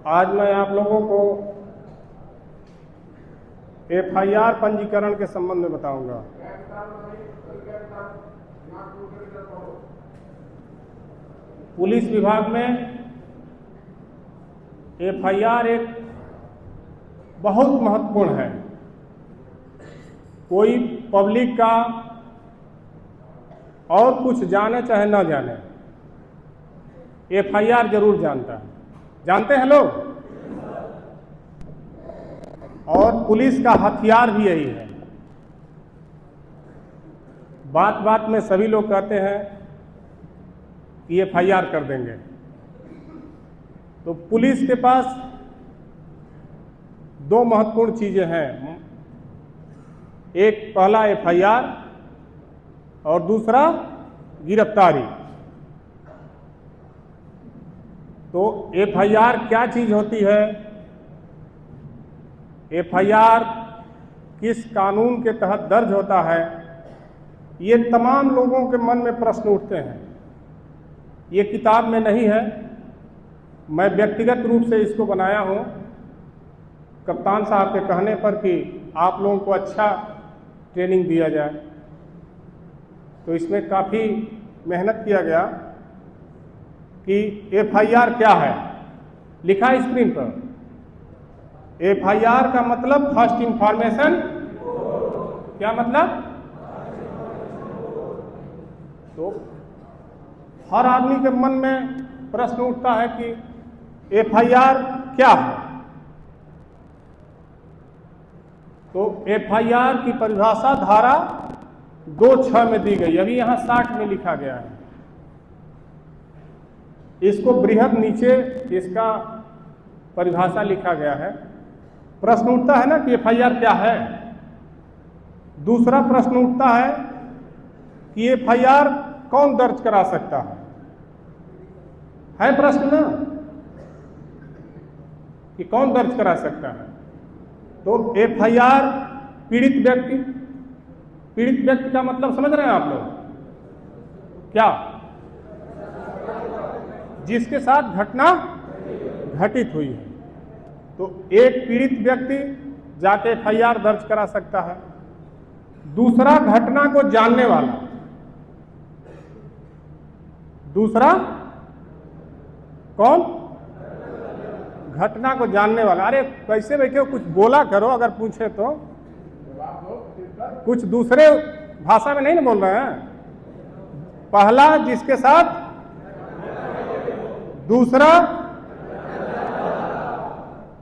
आज मैं आप लोगों को एफआईआर पंजीकरण के संबंध में बताऊंगा। पुलिस विभाग में एफआईआर एक बहुत महत्वपूर्ण है। कोई पब्लिक का और कुछ जाने चाहे ना जाने, एफआईआर जरूर जानता है। जानते हैं लोग? और पुलिस का हथियार भी यही है। बात बात में सभी लोग कहते हैं कि एफआईआर कर देंगे। तो पुलिस के पास दो महत्वपूर्ण चीजें हैं। एक पहला एफआईआर और दूसरा गिरफ्तारी। तो एफआईआर क्या चीज होती है? एफआईआर किस कानून के तहत दर्ज होता है? ये तमाम लोगों के मन में प्रश्न उठते हैं। ये किताब में नहीं है, मैं व्यक्तिगत रूप से इसको बनाया हूँ कप्तान साहब के कहने पर कि आप लोगों को अच्छा ट्रेनिंग दिया जाए। तो इसमें काफ़ी मेहनत किया गया कि एफआईआर क्या है। लिखा है स्क्रीन पर। एफआईआर का मतलब फर्स्ट इंफॉर्मेशन। क्या मतलब? तो हर आदमी के मन में प्रश्न उठता है कि एफआईआर क्या है। तो एफआईआर की परिभाषा धारा 2(6) में दी गई। अभी यहां 60 में लिखा गया है। इसको बृहद नीचे इसका परिभाषा लिखा गया है। प्रश्न उठता है ना कि एफआईआर क्या है। दूसरा प्रश्न उठता है कि एफआईआर कौन दर्ज करा सकता है प्रश्न ना, कि कौन दर्ज करा सकता है। तो एफआईआर पीड़ित व्यक्ति का मतलब समझ रहे हैं आप लोग? क्या? जिसके साथ घटना घटित हुई है। तो एक पीड़ित व्यक्ति जाके एफआईआर दर्ज करा सकता है। दूसरा घटना को जानने वाला। दूसरा कौन? घटना को जानने वाला। अरे कैसे बैठे हो, कुछ बोला करो, अगर पूछे तो। कुछ दूसरे भाषा में नहीं ना बोल रहे हैं। पहला जिसके साथ, दूसरा,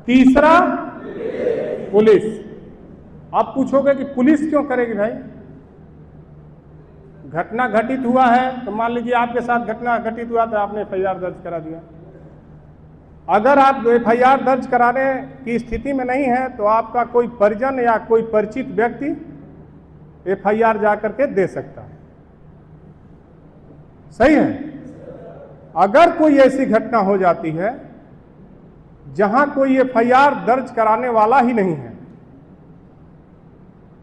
तीसरा पुलिस। अब पूछोगे कि पुलिस क्यों करेगी भाई? घटना घटित हुआ है तो मान लीजिए आपके साथ घटना घटित हुआ तो आपने एफआईआर दर्ज करा दिया। अगर आप एफआईआर दर्ज कराने की स्थिति में नहीं है तो आपका कोई परिजन या कोई परिचित व्यक्ति एफआईआर जाकर के दे सकता है। सही है? अगर कोई ऐसी घटना हो जाती है जहां कोई एफआईआर दर्ज कराने वाला ही नहीं है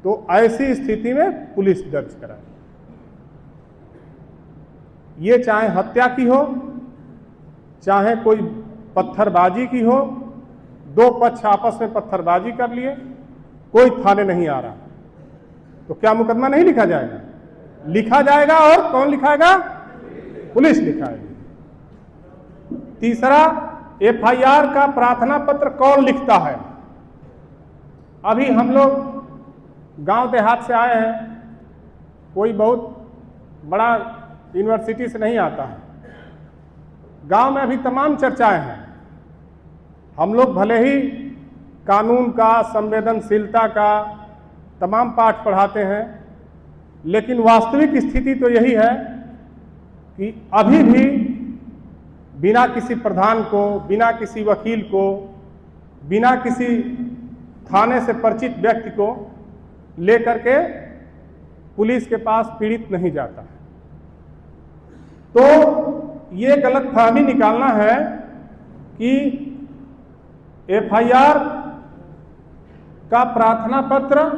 तो ऐसी स्थिति में पुलिस दर्ज कराए। ये चाहे हत्या की हो, चाहे कोई पत्थरबाजी की हो, दो पक्ष आपस में पत्थरबाजी कर लिए, कोई थाने नहीं आ रहा, तो क्या मुकदमा नहीं लिखा जाएगा? लिखा जाएगा। और कौन लिखाएगा? पुलिस लिखाएगी। तीसरा, एफआईआर का प्रार्थना पत्र कौन लिखता है? अभी हम लोग गांव देहात से आए हैं, कोई बहुत बड़ा यूनिवर्सिटी से नहीं आता है। गांव में अभी तमाम चर्चाएं हैं। हम लोग भले ही कानून का, संवेदनशीलता का तमाम पाठ पढ़ाते हैं, लेकिन वास्तविक स्थिति तो यही है कि अभी भी बिना किसी प्रधान को, बिना किसी वकील को, बिना किसी थाने से परिचित व्यक्ति को लेकर के पुलिस के पास पीड़ित नहीं जाता है। तो ये गलतफहमी निकालना है कि एफआईआर का प्रार्थना पत्र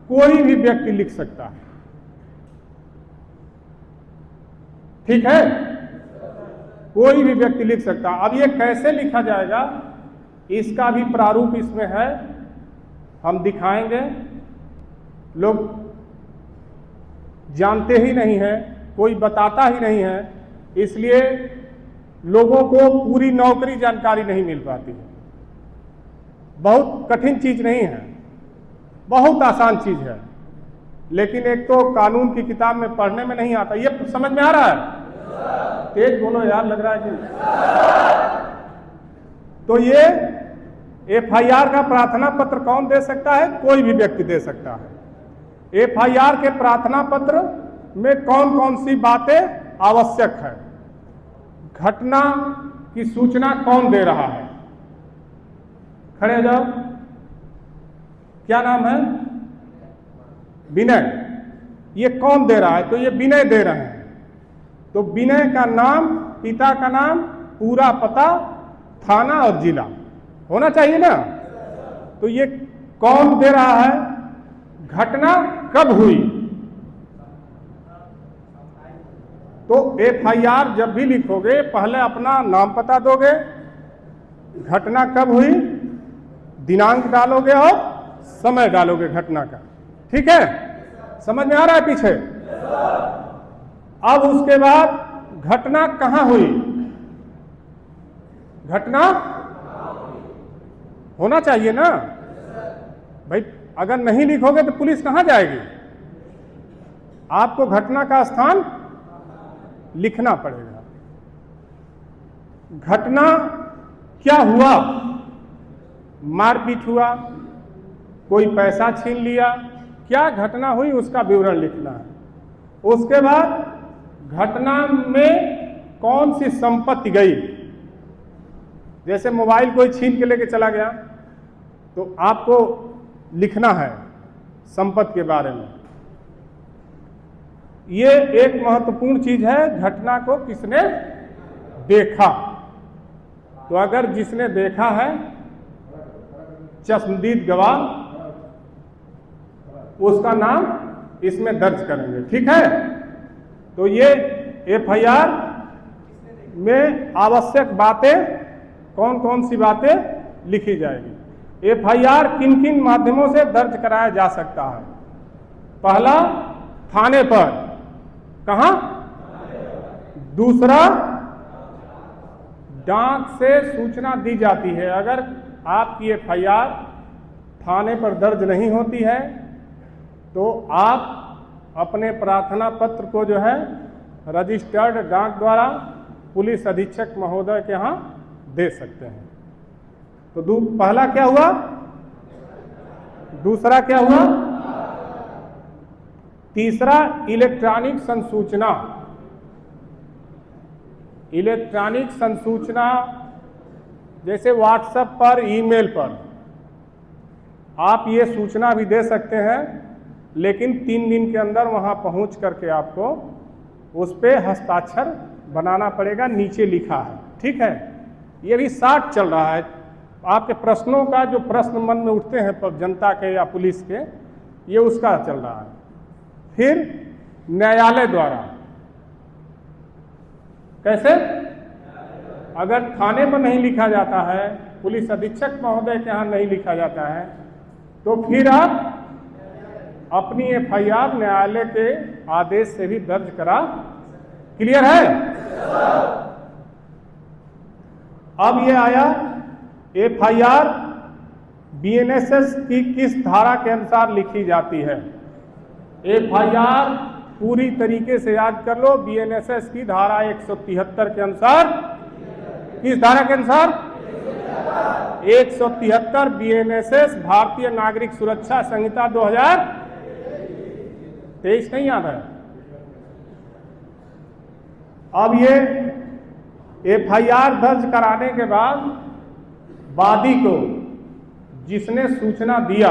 कोई भी व्यक्ति लिख सकता है। ठीक है? कोई भी व्यक्ति लिख सकता। अब ये कैसे लिखा जाएगा इसका भी प्रारूप इसमें है, हम दिखाएंगे। लोग जानते ही नहीं हैं, कोई बताता ही नहीं है, इसलिए लोगों को पूरी नौकरी जानकारी नहीं मिल पाती है। बहुत कठिन चीज नहीं है, बहुत आसान चीज है, लेकिन एक तो कानून की किताब में पढ़ने में नहीं आता। ये समझ में आ रहा है? तेज बोलो यार, लग रहा है कि। तो ये एफआईआर का प्रार्थना पत्र कौन दे सकता है? कोई भी व्यक्ति दे सकता है। एफआईआर के प्रार्थना पत्र में कौन कौन सी बातें आवश्यक है? घटना की सूचना कौन दे रहा है? खड़े हो जाओ। क्या नाम है? विनय। ये कौन दे रहा है? तो ये विनय दे रहे हैं। तो विनय का नाम, पिता का नाम, पूरा पता, थाना और जिला होना चाहिए ना। तो ये कौन दे रहा है? घटना कब हुई? तो एफआईआर जब भी लिखोगे पहले अपना नाम पता दोगे, घटना कब हुई, दिनांक डालोगे और समय डालोगे घटना का। ठीक है? समझ में आ रहा है पीछे? अब उसके बाद घटना कहां हुई? घटना होना चाहिए ना भाई। अगर नहीं लिखोगे तो पुलिस कहां जाएगी? आपको घटना का स्थान लिखना पड़ेगा। घटना क्या हुआ? मारपीट हुआ, कोई पैसा छीन लिया, क्या घटना हुई उसका विवरण लिखना है। उसके बाद घटना में कौन सी संपत्ति गई। जैसे मोबाइल कोई छीन के लेके चला गया तो आपको लिखना है संपत्ति के बारे में। ये एक महत्वपूर्ण चीज है, घटना को किसने देखा। तो अगर जिसने देखा है चश्मदीद गवाह, उसका नाम इसमें दर्ज करेंगे। ठीक है? तो ये एफआईआर में आवश्यक बातें कौन कौन सी बातें लिखी जाएगी। एफआईआर किन किन माध्यमों से दर्ज कराया जा सकता है? पहला, थाने पर। कहां? दूसरा, डाक से सूचना दी जाती है। अगर आपकी एफआईआर थाने पर दर्ज नहीं होती है तो आप अपने प्रार्थना पत्र को जो है रजिस्टर्ड डाक द्वारा पुलिस अधीक्षक महोदय के यहाँ दे सकते हैं। तो पहला क्या हुआ? दूसरा क्या हुआ? तीसरा, इलेक्ट्रॉनिक संसूचना। इलेक्ट्रॉनिक संसूचना जैसे व्हाट्सएप पर, ईमेल पर आप ये सूचना भी दे सकते हैं, लेकिन 3 दिन के अंदर वहां पहुंच करके आपको उस पर हस्ताक्षर बनाना पड़ेगा। नीचे लिखा है। ठीक है? ये भी 60 चल रहा है। आपके प्रश्नों का जो प्रश्न मन में उठते हैं जनता के या पुलिस के, ये उसका चल रहा है। फिर न्यायालय द्वारा कैसे? अगर थाने पर नहीं लिखा जाता है, पुलिस अधीक्षक महोदय के यहाँ नहीं लिखा जाता है, तो फिर आप अपनी एफआईआर न्यायालय के आदेश से भी दर्ज करा। क्लियर है? अब ये आया एफआईआर बीएनएसएस की किस धारा के अनुसार लिखी जाती है। एफआईआर पूरी तरीके से याद कर लो, बीएनएसएस की धारा 173 के अनुसार। किस धारा के अनुसार? 173 बीएनएसएस, भारतीय नागरिक सुरक्षा संहिता 2023 नहीं याद है। अब ये एफआईआर दर्ज कराने के बाद वादी को, जिसने सूचना दिया,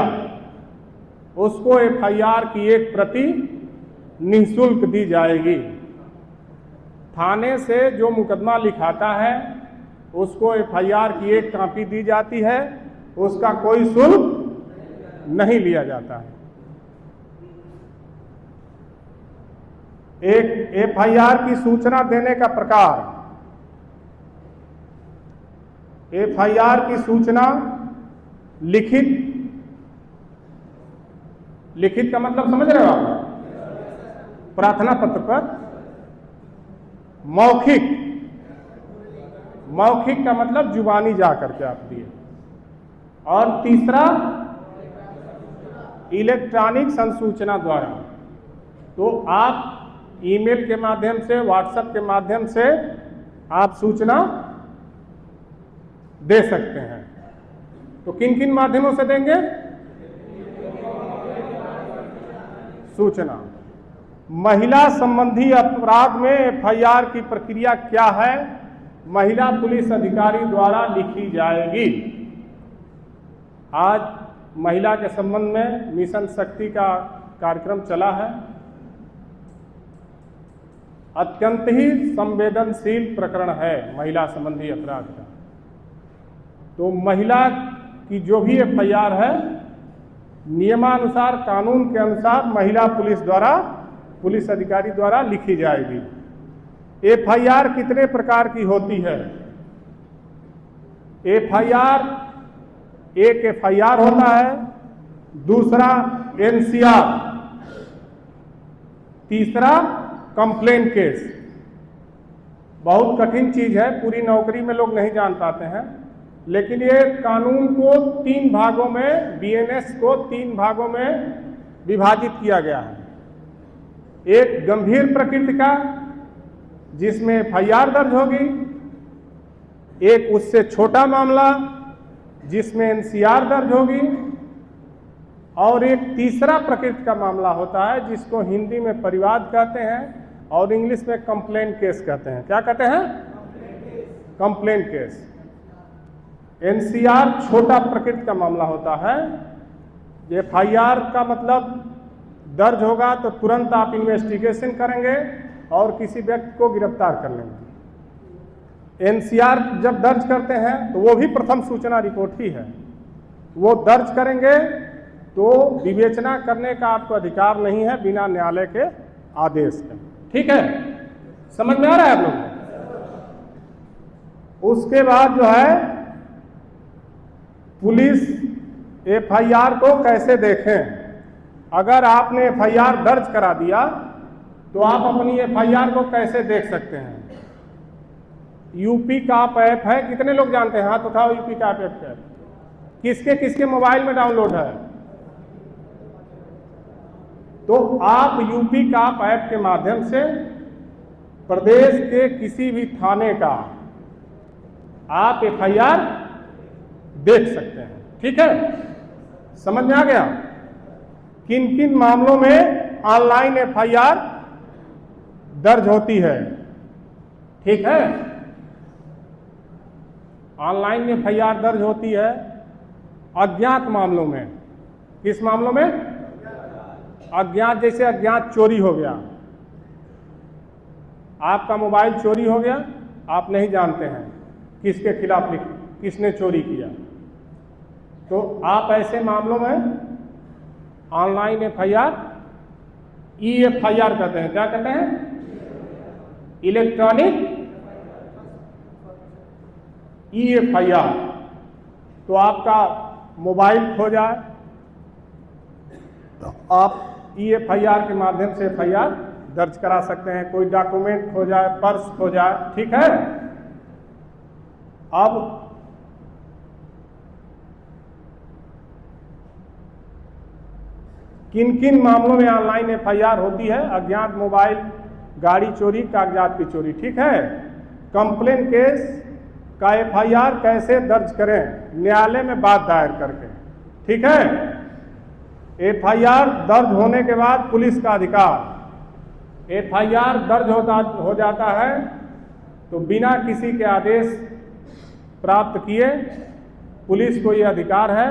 उसको एफआईआर की एक प्रति निःशुल्क दी जाएगी। थाने से जो मुकदमा लिखाता है उसको एफआईआर की एक कॉपी दी जाती है, उसका कोई शुल्क नहीं लिया जाता है। एक एफआईआर की सूचना देने का प्रकार, एफआईआर की सूचना लिखित का मतलब समझ रहे हो आप? प्रार्थना पत्र पर। मौखिक का मतलब जुबानी जा करके आप दिए। और तीसरा इलेक्ट्रॉनिक संसूचना द्वारा। तो आप ईमेल के माध्यम से, व्हाट्सएप के माध्यम से आप सूचना दे सकते हैं। तो किन किन माध्यमों से देंगे? सूचना। महिला संबंधी अपराध में एफआईआर की प्रक्रिया क्या है? महिला पुलिस अधिकारी द्वारा लिखी जाएगी। आज महिला के संबंध में मिशन शक्ति का कार्यक्रम चला है। अत्यंत ही संवेदनशील प्रकरण है महिला संबंधी अपराध का। तो महिला की जो भी एफआईआर है, नियमानुसार, कानून के अनुसार महिला पुलिस अधिकारी द्वारा लिखी जाएगी। एफआईआर कितने प्रकार की होती है? एक एफआईआर होता है, दूसरा एनसीआर, तीसरा कंप्लेंट केस। बहुत कठिन चीज है, पूरी नौकरी में लोग नहीं जान पाते हैं, लेकिन ये कानून को 3 भागों में, बीएनएस को 3 भागों में विभाजित किया गया है। एक गंभीर प्रकृति का, जिसमें एफआईआर दर्ज होगी। एक उससे छोटा मामला, जिसमें एनसीआर दर्ज होगी। और एक तीसरा प्रकृति का मामला होता है, जिसको हिंदी में परिवाद कहते हैं और इंग्लिश में कंप्लेंट केस कहते हैं। क्या कहते हैं? Complaint case. एनसीआर छोटा प्रकृति का मामला होता है। एफआईआर का मतलब दर्ज होगा तो तुरंत आप इन्वेस्टिगेशन करेंगे और किसी व्यक्ति को गिरफ्तार कर लेंगे। एनसीआर जब दर्ज करते हैं तो वो भी प्रथम सूचना रिपोर्ट ही है। वो दर्ज करेंगे तो विवेचना करने का आपको अधिकार नहीं है बिना न्यायालय के आदेश के। ठीक है, समझ में आ रहा है आप लोग? उसके बाद जो है, पुलिस एफआईआर को कैसे देखें? अगर आपने एफआईआर दर्ज करा दिया तो आप अपनी एफआईआर को कैसे देख सकते हैं? यूपी का आप ऐप है, कितने लोग जानते हैं? हाथ उठाओ। यूपी का ऐप है किसके किसके मोबाइल में डाउनलोड है? तो आप यूपी का ऐप के माध्यम से प्रदेश के किसी भी थाने का आप एफआईआर देख सकते हैं। ठीक है, समझ में आ गया? किन किन मामलों में ऑनलाइन एफआईआर दर्ज होती है? ठीक है, ऑनलाइन एफआईआर दर्ज होती है अज्ञात मामलों में। किस मामलों में? अज्ञात, जैसे अज्ञात चोरी हो गया, आपका मोबाइल चोरी हो गया, आप नहीं जानते हैं किसके खिलाफ किसने चोरी किया, तो आप ऐसे मामलों में ऑनलाइन एफआईआर, ई-एफआईआर कहते हैं। क्या कहते हैं? Electronic e-FIR. तो आपका मोबाइल खो जाए तो आप ई-एफआईआर के माध्यम से एफआईआर दर्ज करा सकते हैं। कोई डॉक्यूमेंट खो जाए, पर्स खो जाए, ठीक है। अब किन किन मामलों में ऑनलाइन एफआईआर होती है? अज्ञात मोबाइल, गाड़ी चोरी, कागजात की चोरी, ठीक है। कंप्लेंट केस का एफआईआर कैसे दर्ज करें? न्यायालय में बात दायर करके, ठीक है। एफआईआर दर्ज होने के बाद पुलिस का अधिकार, एफआईआर दर्ज हो जाता है तो बिना किसी के आदेश प्राप्त किए पुलिस को ये अधिकार है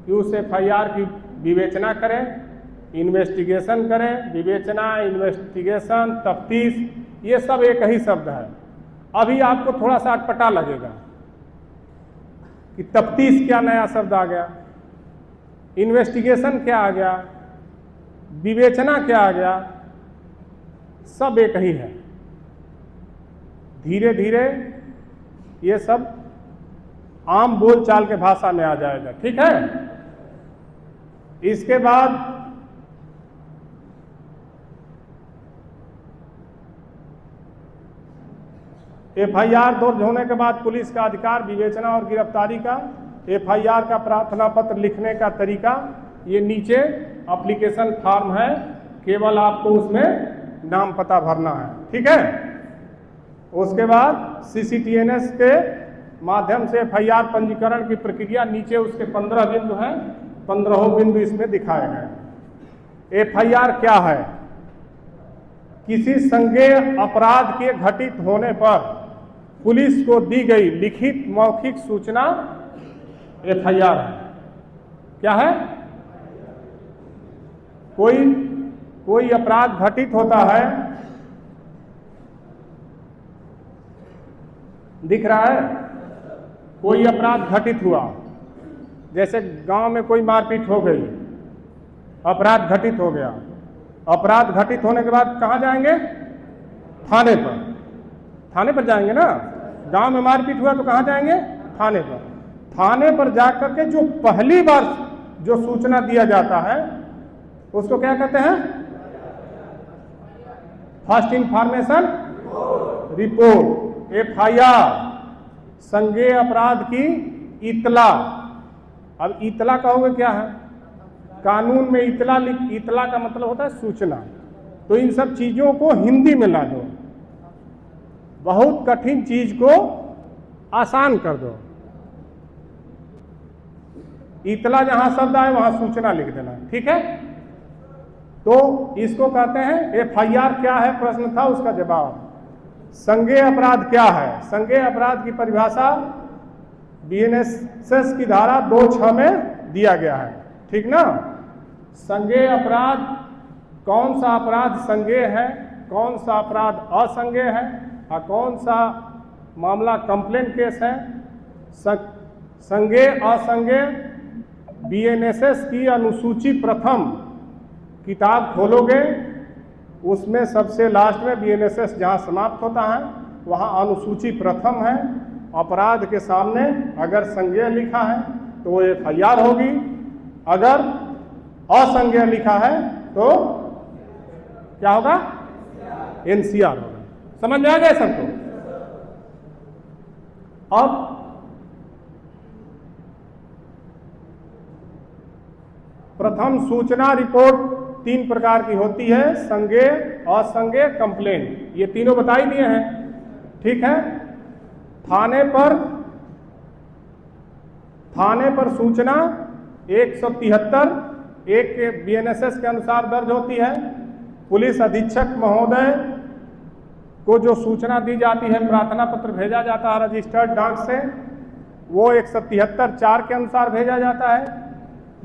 कि उस एफआईआर की विवेचना करें, इन्वेस्टिगेशन करें। विवेचना, इन्वेस्टिगेशन, तफ्तीश, ये सब एक ही शब्द है। अभी आपको थोड़ा सा अटपटा लगेगा कि तफ्तीश क्या नया शब्द आ गया, इन्वेस्टिगेशन क्या आ गया, विवेचना क्या आ गया, सब एक ही है। धीरे धीरे ये सब आम बोलचाल के भाषा में आ जाएगा। ठीक है, इसके बाद एफआईआर दर्ज होने के बाद पुलिस का अधिकार विवेचना और गिरफ्तारी का, एफआईआर का प्रार्थना पत्र लिखने का तरीका, ये नीचे एप्लीकेशन फॉर्म है, केवल आपको उसमें नाम पता भरना है। ठीक है, उसके बाद सीसीटीएनएस के माध्यम से एफआईआर पंजीकरण की प्रक्रिया, नीचे उसके 15 बिंदु हैं, 15 बिंदु इसमें दिखाए गए। एफआईआर क्या है? किसी संज्ञेय अपराध के घटित होने पर पुलिस को दी गई लिखित मौखिक सूचना एफआईआर है। क्या है? कोई अपराध घटित होता है, दिख रहा है? कोई अपराध घटित हुआ, जैसे गांव में कोई मारपीट हो गई, अपराध घटित हो गया। अपराध घटित होने के बाद कहाँ जाएंगे? थाने पर। थाने पर जाएंगे ना। गांव में मारपीट हुआ तो कहाँ जाएंगे? थाने पर। थाने पर जाकर के जो पहली बार जो सूचना दिया जाता है उसको क्या कहते हैं? फर्स्ट इंफॉर्मेशन रिपोर्ट, एफआईआर, संज्ञेय अपराध की इतला। अब इतला कहोगे क्या है? कानून में इतला का मतलब होता है सूचना। तो इन सब चीजों को हिंदी में ला दो, बहुत कठिन चीज को आसान कर दो। इतला जहां शब्द आए वहां सूचना लिख देना। ठीक है, तो इसको कहते हैं एफआईआर। क्या है प्रश्न था, उसका जवाब। संज्ञेय अपराध क्या है? संज्ञेय अपराध की परिभाषा बीएनएसएस की धारा 2(6) में दिया गया है। ठीक ना। संज्ञेय अपराध, कौन सा अपराध संज्ञेय है, कौन सा अपराध असंज्ञेय है, और कौन सा मामला कंप्लेंट केस है। संज्ञेय असंज्ञेय बीएनएसएस की अनुसूची प्रथम किताब खोलोगे, उसमें सबसे लास्ट में बीएनएसएस जहां समाप्त होता है वहां अनुसूची प्रथम है। अपराध के सामने अगर संज्ञेय लिखा है तो वो एफआईआर होगी, अगर असंज्ञेय लिखा है तो क्या होगा? एनसीआर होगा। समझ में आ गया सबको? अब प्रथम सूचना रिपोर्ट 3 प्रकार की होती है, संज्ञेय, असंज्ञेय, कंप्लेंट। ये तीनों बता ही दिए हैं। ठीक है, थाने पर सूचना 173 1 के बीएनएसएस के अनुसार दर्ज होती है। पुलिस अधीक्षक महोदय को जो सूचना दी जाती है, प्रार्थना पत्र भेजा जाता है रजिस्टर्ड डाक से, वो 173(4) के अनुसार भेजा जाता है।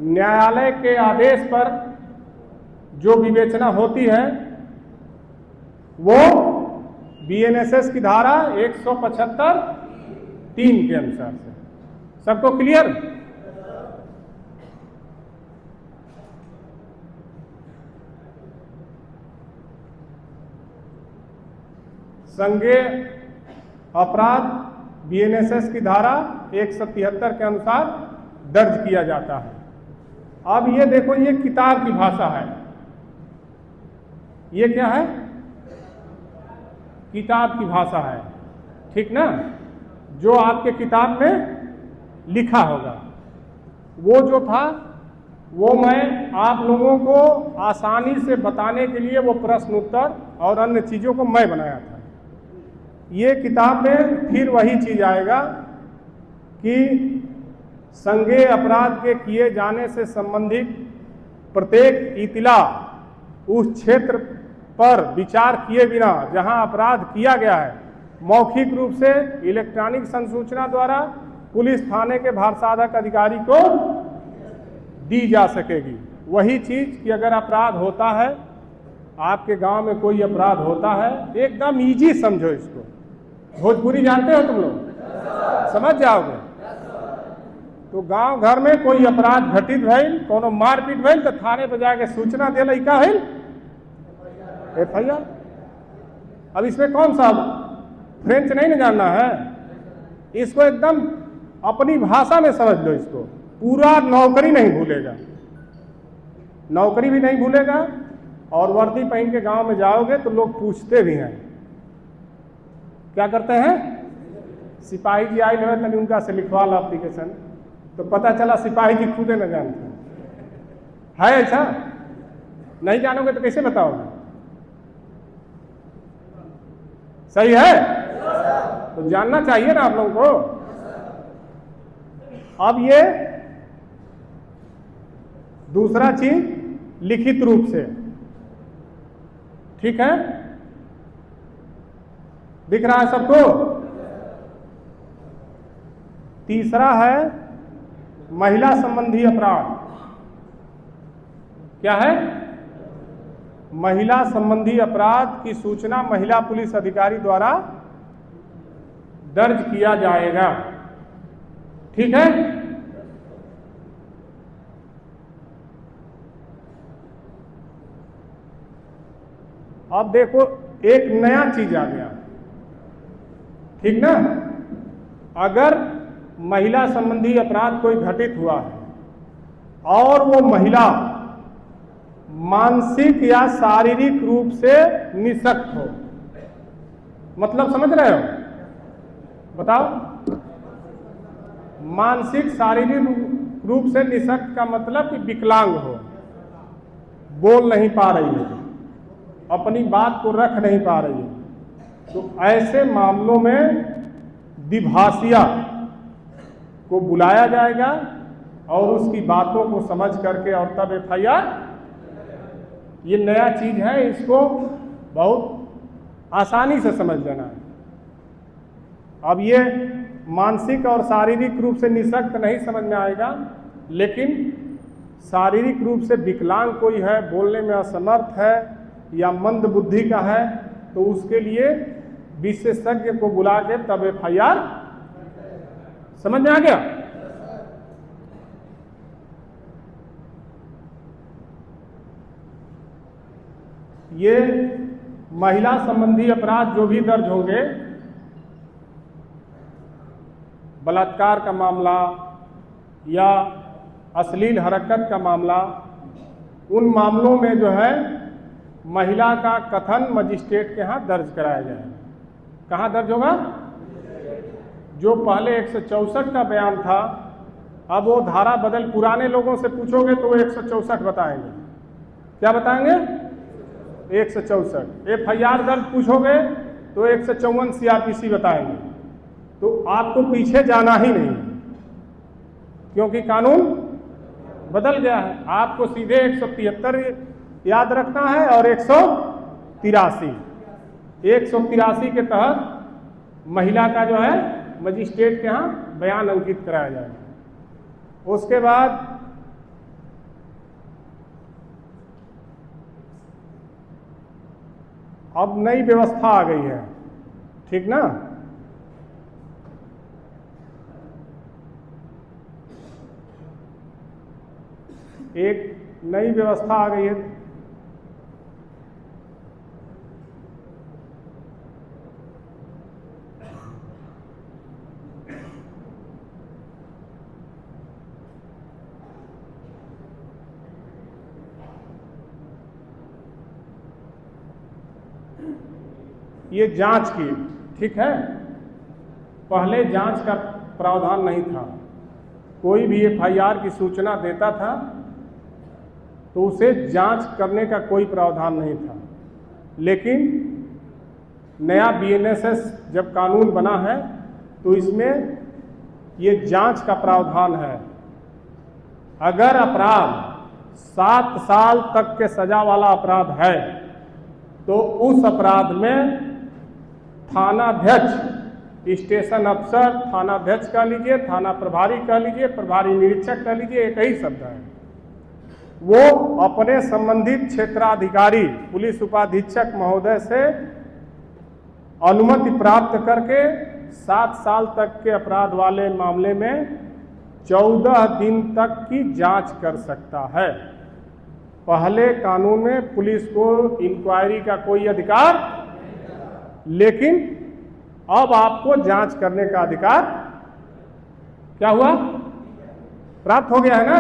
न्यायालय के आदेश पर जो विवेचना होती है वो बीएनएसएस की धारा 175(3) के अनुसार से। सबको क्लियर? संज्ञेय अपराध बीएनएसएस की धारा 173 के अनुसार दर्ज किया जाता है। अब ये देखो, ये किताब की भाषा है। ये क्या है? किताब की भाषा है। ठीक ना। जो आपके किताब में लिखा होगा वो जो था वो मैं आप लोगों को आसानी से बताने के लिए वो प्रश्न उत्तर और अन्य चीज़ों को मैं बनाया था। ये किताब में फिर वही चीज़ आएगा कि संज्ञेय अपराध के किए जाने से संबंधित प्रत्येक इतिला उस क्षेत्र पर विचार किए बिना जहां अपराध किया गया है, मौखिक रूप से इलेक्ट्रॉनिक संसूचना द्वारा पुलिस थाने के भारसाधक अधिकारी को दी जा सकेगी। वही चीज़ कि अगर अपराध होता है, आपके गांव में कोई अपराध होता है, एकदम इजी समझो इसको। भोजपुरी जानते हो तुम लोग? समझ जाओगे। तो गांव घर में कोई अपराध घटित भइल, कोनो मारपीट भइल तो थाने पर जाके सूचना दिला, का है एफआईआर। अब इसमें कौन सा फ्रेंच नहीं ना जानना है, इसको एकदम अपनी भाषा में समझ लो इसको, पूरा नौकरी नहीं भूलेगा, नौकरी भी नहीं भूलेगा। और वर्दी पहन के गांव में जाओगे तो लोग पूछते भी हैं, क्या करते हैं, सिपाही जी आई हुए तनी उनका से लिखवा लो एप्लीकेशन, तो पता चला सिपाही जी खुदे न जानते है ऐसा। नहीं जानोगे तो कैसे बताओगे? सही है, तो जानना चाहिए ना आप लोगों को। अब ये दूसरा चीज लिखित रूप से, ठीक है, दिख रहा है सबको। तीसरा है महिला संबंधी अपराध। क्या है? महिला संबंधी अपराध की सूचना महिला पुलिस अधिकारी द्वारा दर्ज किया जाएगा, ठीक है। अब देखो एक नया चीज आ गया, ठीक ना। अगर महिला संबंधी अपराध कोई घटित हुआ है और वो महिला मानसिक या शारीरिक रूप से निःशक्त हो, मतलब समझ रहे हो? बताओ, मानसिक शारीरिक रूप से निःशक्त का मतलब कि विकलांग हो, बोल नहीं पा रही है, अपनी बात को रख नहीं पा रही है, तो ऐसे मामलों में द्विभाषिया को बुलाया जाएगा और उसकी बातों को समझ करके और तब एफआईआर। ये नया चीज है, इसको बहुत आसानी से समझ लेना है। अब ये मानसिक और शारीरिक रूप से निःशक्त नहीं समझ में आएगा, लेकिन शारीरिक रूप से विकलांग कोई है, बोलने में असमर्थ है या मंद बुद्धि का है, तो उसके लिए विशेषज्ञ को बुला के तब एफआईआर। समझ में आ गया? ये महिला संबंधी अपराध जो भी दर्ज होंगे, बलात्कार का मामला या अश्लील हरकत का मामला, उन मामलों में जो है महिला का कथन मजिस्ट्रेट के यहाँ दर्ज कराया जाएगा। कहाँ दर्ज होगा? जो पहले 164 का बयान था, अब वो धारा बदल, पुराने लोगों से पूछोगे तो वो 164 बताएंगे। क्या बताएंगे? 164। एफआईआर दर्ज पूछोगे तो 154 सीआरपीसी बताएंगे। तो आपको पीछे जाना ही नहीं, क्योंकि कानून बदल गया है। आपको सीधे 173 याद रखना है और 183। 183 के तहत महिला का जो है मजिस्ट्रेट के यहाँ बयान अंकित कराया जाएगा। उसके बाद अब नई व्यवस्था आ गई है, ठीक ना। एक नई व्यवस्था आ गई है, ये जांच की, ठीक है। पहले जांच का प्रावधान नहीं था। कोई भी एफआईआर की सूचना देता था तो उसे जांच करने का कोई प्रावधान नहीं था, लेकिन नया बीएनएसएस जब कानून बना है तो इसमें ये जांच का प्रावधान है। अगर अपराध 7 साल तक के सजा वाला अपराध है तो उस अपराध में थानाध्यक्ष, स्टेशन अफसर, थानाध्यक्ष कह लीजिए, थाना प्रभारी कह लीजिए, प्रभारी निरीक्षक कह लीजिए, एक ही शब्द है, वो अपने संबंधित क्षेत्राधिकारी पुलिस उपाधीक्षक महोदय से अनुमति प्राप्त करके 7 साल तक के अपराध वाले मामले में 14 दिन तक की जांच कर सकता है। पहले कानून में पुलिस को इंक्वायरी का कोई अधिकार, लेकिन अब आपको जांच करने का अधिकार क्या हुआ? प्राप्त हो गया है ना?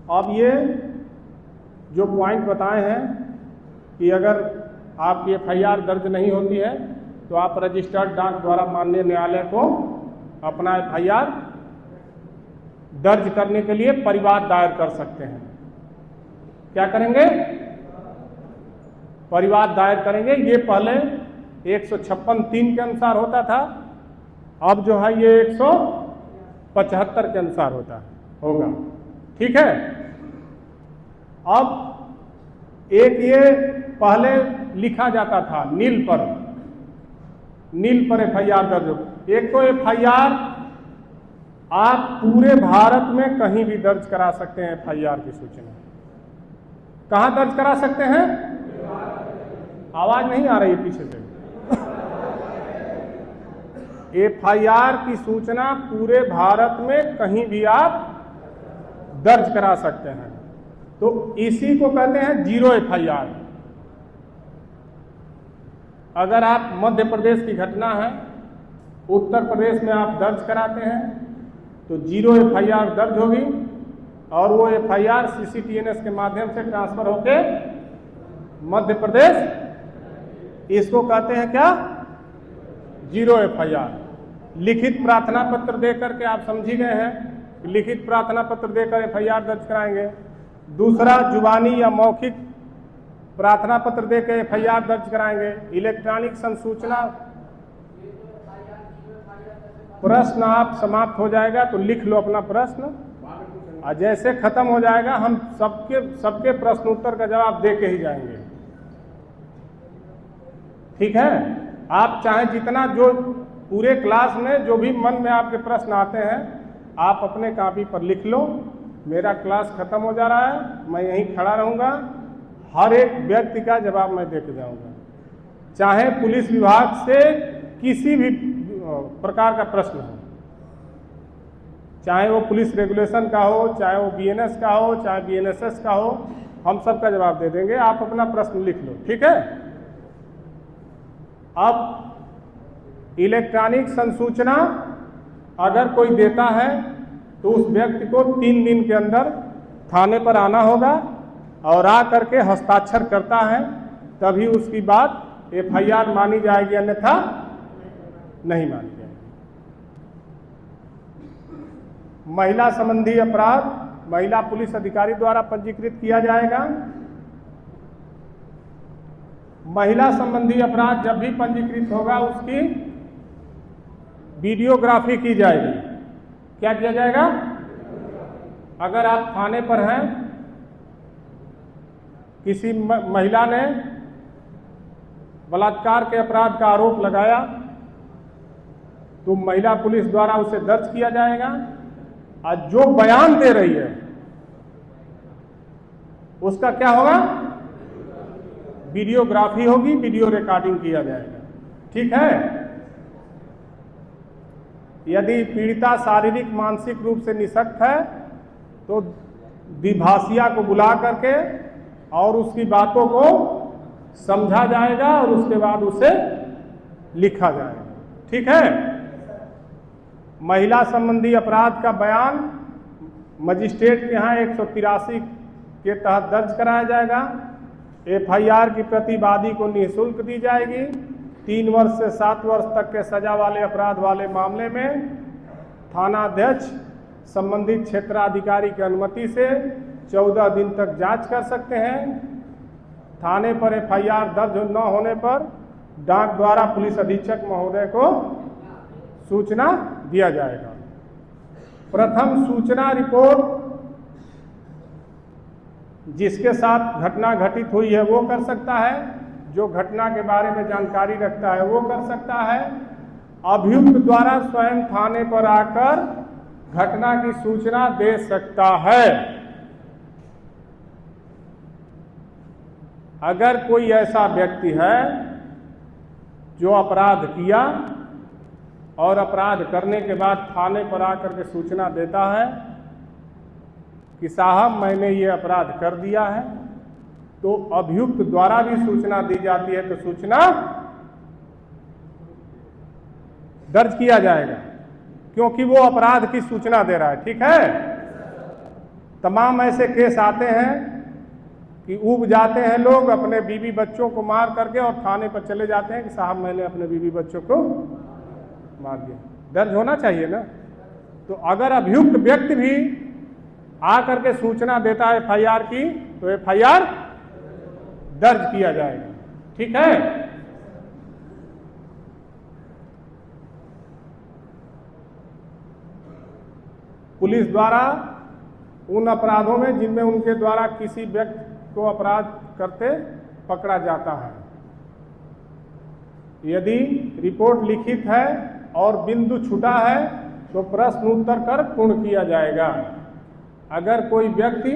अब ये जो पॉइंट बताए हैं कि अगर आपकी एफआईआर दर्ज नहीं होती है तो आप रजिस्टर्ड डाक द्वारा माननीय न्यायालय को अपना एफआईआर दर्ज करने के लिए परिवाद दायर कर सकते हैं। क्या करेंगे? परिवाद दायर करेंगे। ये पहले 156(3) के अनुसार होता था, अब जो है ये 175 के अनुसार होगा। ठीक है। अब एक ये पहले लिखा जाता था नील पर एफआईआर दर्ज हो। एक तो एफआईआर आप पूरे भारत में कहीं भी दर्ज करा सकते हैं। एफआईआर की सूचना कहां दर्ज करा सकते हैं? आवाज नहीं आ रही है पीछे से। एफआईआर की सूचना पूरे भारत में कहीं भी आप दर्ज करा सकते हैं। तो इसी को कहते हैं जीरो एफआईआर। अगर आप मध्य प्रदेश की घटना है, उत्तर प्रदेश में आप दर्ज कराते हैं तो जीरो एफआईआर दर्ज होगी और वो एफआईआर सीसीटीएनएस के माध्यम से ट्रांसफर होके मध्य प्रदेश, इसको कहते हैं क्या? Zero FIR. लिखित प्रार्थना पत्र दे करके आप समझी गए हैं, लिखित प्रार्थना पत्र देकर एफआईआर दर्ज कराएंगे। दूसरा, जुबानी या मौखिक प्रार्थना पत्र देकर एफआईआर दर्ज कराएंगे। इलेक्ट्रॉनिक संसूचना, प्रश्न आप समाप्त हो जाएगा तो लिख लो अपना प्रश्न, और जैसे खत्म हो जाएगा हम सबके प्रश्न उत्तर का जवाब दे के ही जाएंगे। ठीक है। आप चाहे जितना, जो पूरे क्लास में जो भी मन में आपके प्रश्न आते हैं आप अपने कॉपी पर लिख लो। मेरा क्लास खत्म हो जा रहा है, मैं यहीं खड़ा रहूंगा, हर एक व्यक्ति का जवाब मैं दे के जाऊंगा। चाहे पुलिस विभाग से किसी भी प्रकार का प्रश्न हो, चाहे वो पुलिस रेगुलेशन का हो, चाहे वो बीएनएस का हो, चाहे बीएनएसएस का हो, हम सब का जवाब दे देंगे। आप अपना प्रश्न लिख लो। ठीक है। अब इलेक्ट्रॉनिक संसूचना अगर कोई देता है तो उस व्यक्ति को 3 दिन के अंदर थाने पर आना होगा और आ करके हस्ताक्षर करता है, तभी उसकी बात एफआईआर मानी जाएगी, अन्यथा नहीं मानी जाएगी। महिला संबंधी अपराध महिला पुलिस अधिकारी द्वारा पंजीकृत किया जाएगा। महिला संबंधी अपराध जब भी पंजीकृत होगा उसकी वीडियोग्राफी की जाएगी। क्या किया जाएगा? अगर आप थाने पर हैं, किसी महिला ने बलात्कार के अपराध का आरोप लगाया तो महिला पुलिस द्वारा उसे दर्ज किया जाएगा और जो बयान दे रही है उसका क्या होगा? वीडियोग्राफी होगी, वीडियो रिकॉर्डिंग किया जाएगा। ठीक है। यदि पीड़िता शारीरिक मानसिक रूप से निःशक्त है तो द्विभाषिया को बुला करके और उसकी बातों को समझा जाएगा और उसके बाद उसे लिखा जाएगा। ठीक है। महिला संबंधी अपराध का बयान मजिस्ट्रेट के यहाँ 183 के तहत दर्ज कराया जाएगा। एफआईआर की प्रति वादी को निःशुल्क दी जाएगी। 3 वर्ष से 7 वर्ष तक के सजा वाले अपराध वाले मामले में थानाध्यक्ष संबंधित क्षेत्राधिकारी की अनुमति से 14 दिन तक जांच कर सकते हैं। थाने पर एफआईआर दर्ज न होने पर डाक द्वारा पुलिस अधीक्षक महोदय को सूचना दिया जाएगा। प्रथम सूचना रिपोर्ट जिसके साथ घटना घटित हुई है वो कर सकता है, जो घटना के बारे में जानकारी रखता है वो कर सकता है। अभियुक्त द्वारा स्वयं थाने पर आकर घटना की सूचना दे सकता है। अगर कोई ऐसा व्यक्ति है जो अपराध किया और अपराध करने के बाद थाने पर आकर के सूचना देता है कि साहब मैंने ये अपराध कर दिया है, तो अभियुक्त द्वारा भी सूचना दी जाती है, तो सूचना दर्ज किया जाएगा, क्योंकि वो अपराध की सूचना दे रहा है। ठीक है। तमाम ऐसे केस आते हैं कि ऊब जाते हैं लोग, अपने बीवी बच्चों को मार करके और थाने पर चले जाते हैं कि साहब मैंने अपने बीवी बच्चों को मार दिया। दर्ज होना चाहिए ना। तो अगर अभियुक्त व्यक्ति भी आकर के सूचना देता है एफआईआर की, तो एफआईआर दर्ज किया जाएगा। ठीक है। पुलिस द्वारा उन अपराधों में जिनमें उनके द्वारा किसी व्यक्ति को अपराध करते पकड़ा जाता है, यदि रिपोर्ट लिखित है और बिंदु छूटा है तो प्रश्न उत्तर कर पूर्ण किया जाएगा। अगर कोई व्यक्ति,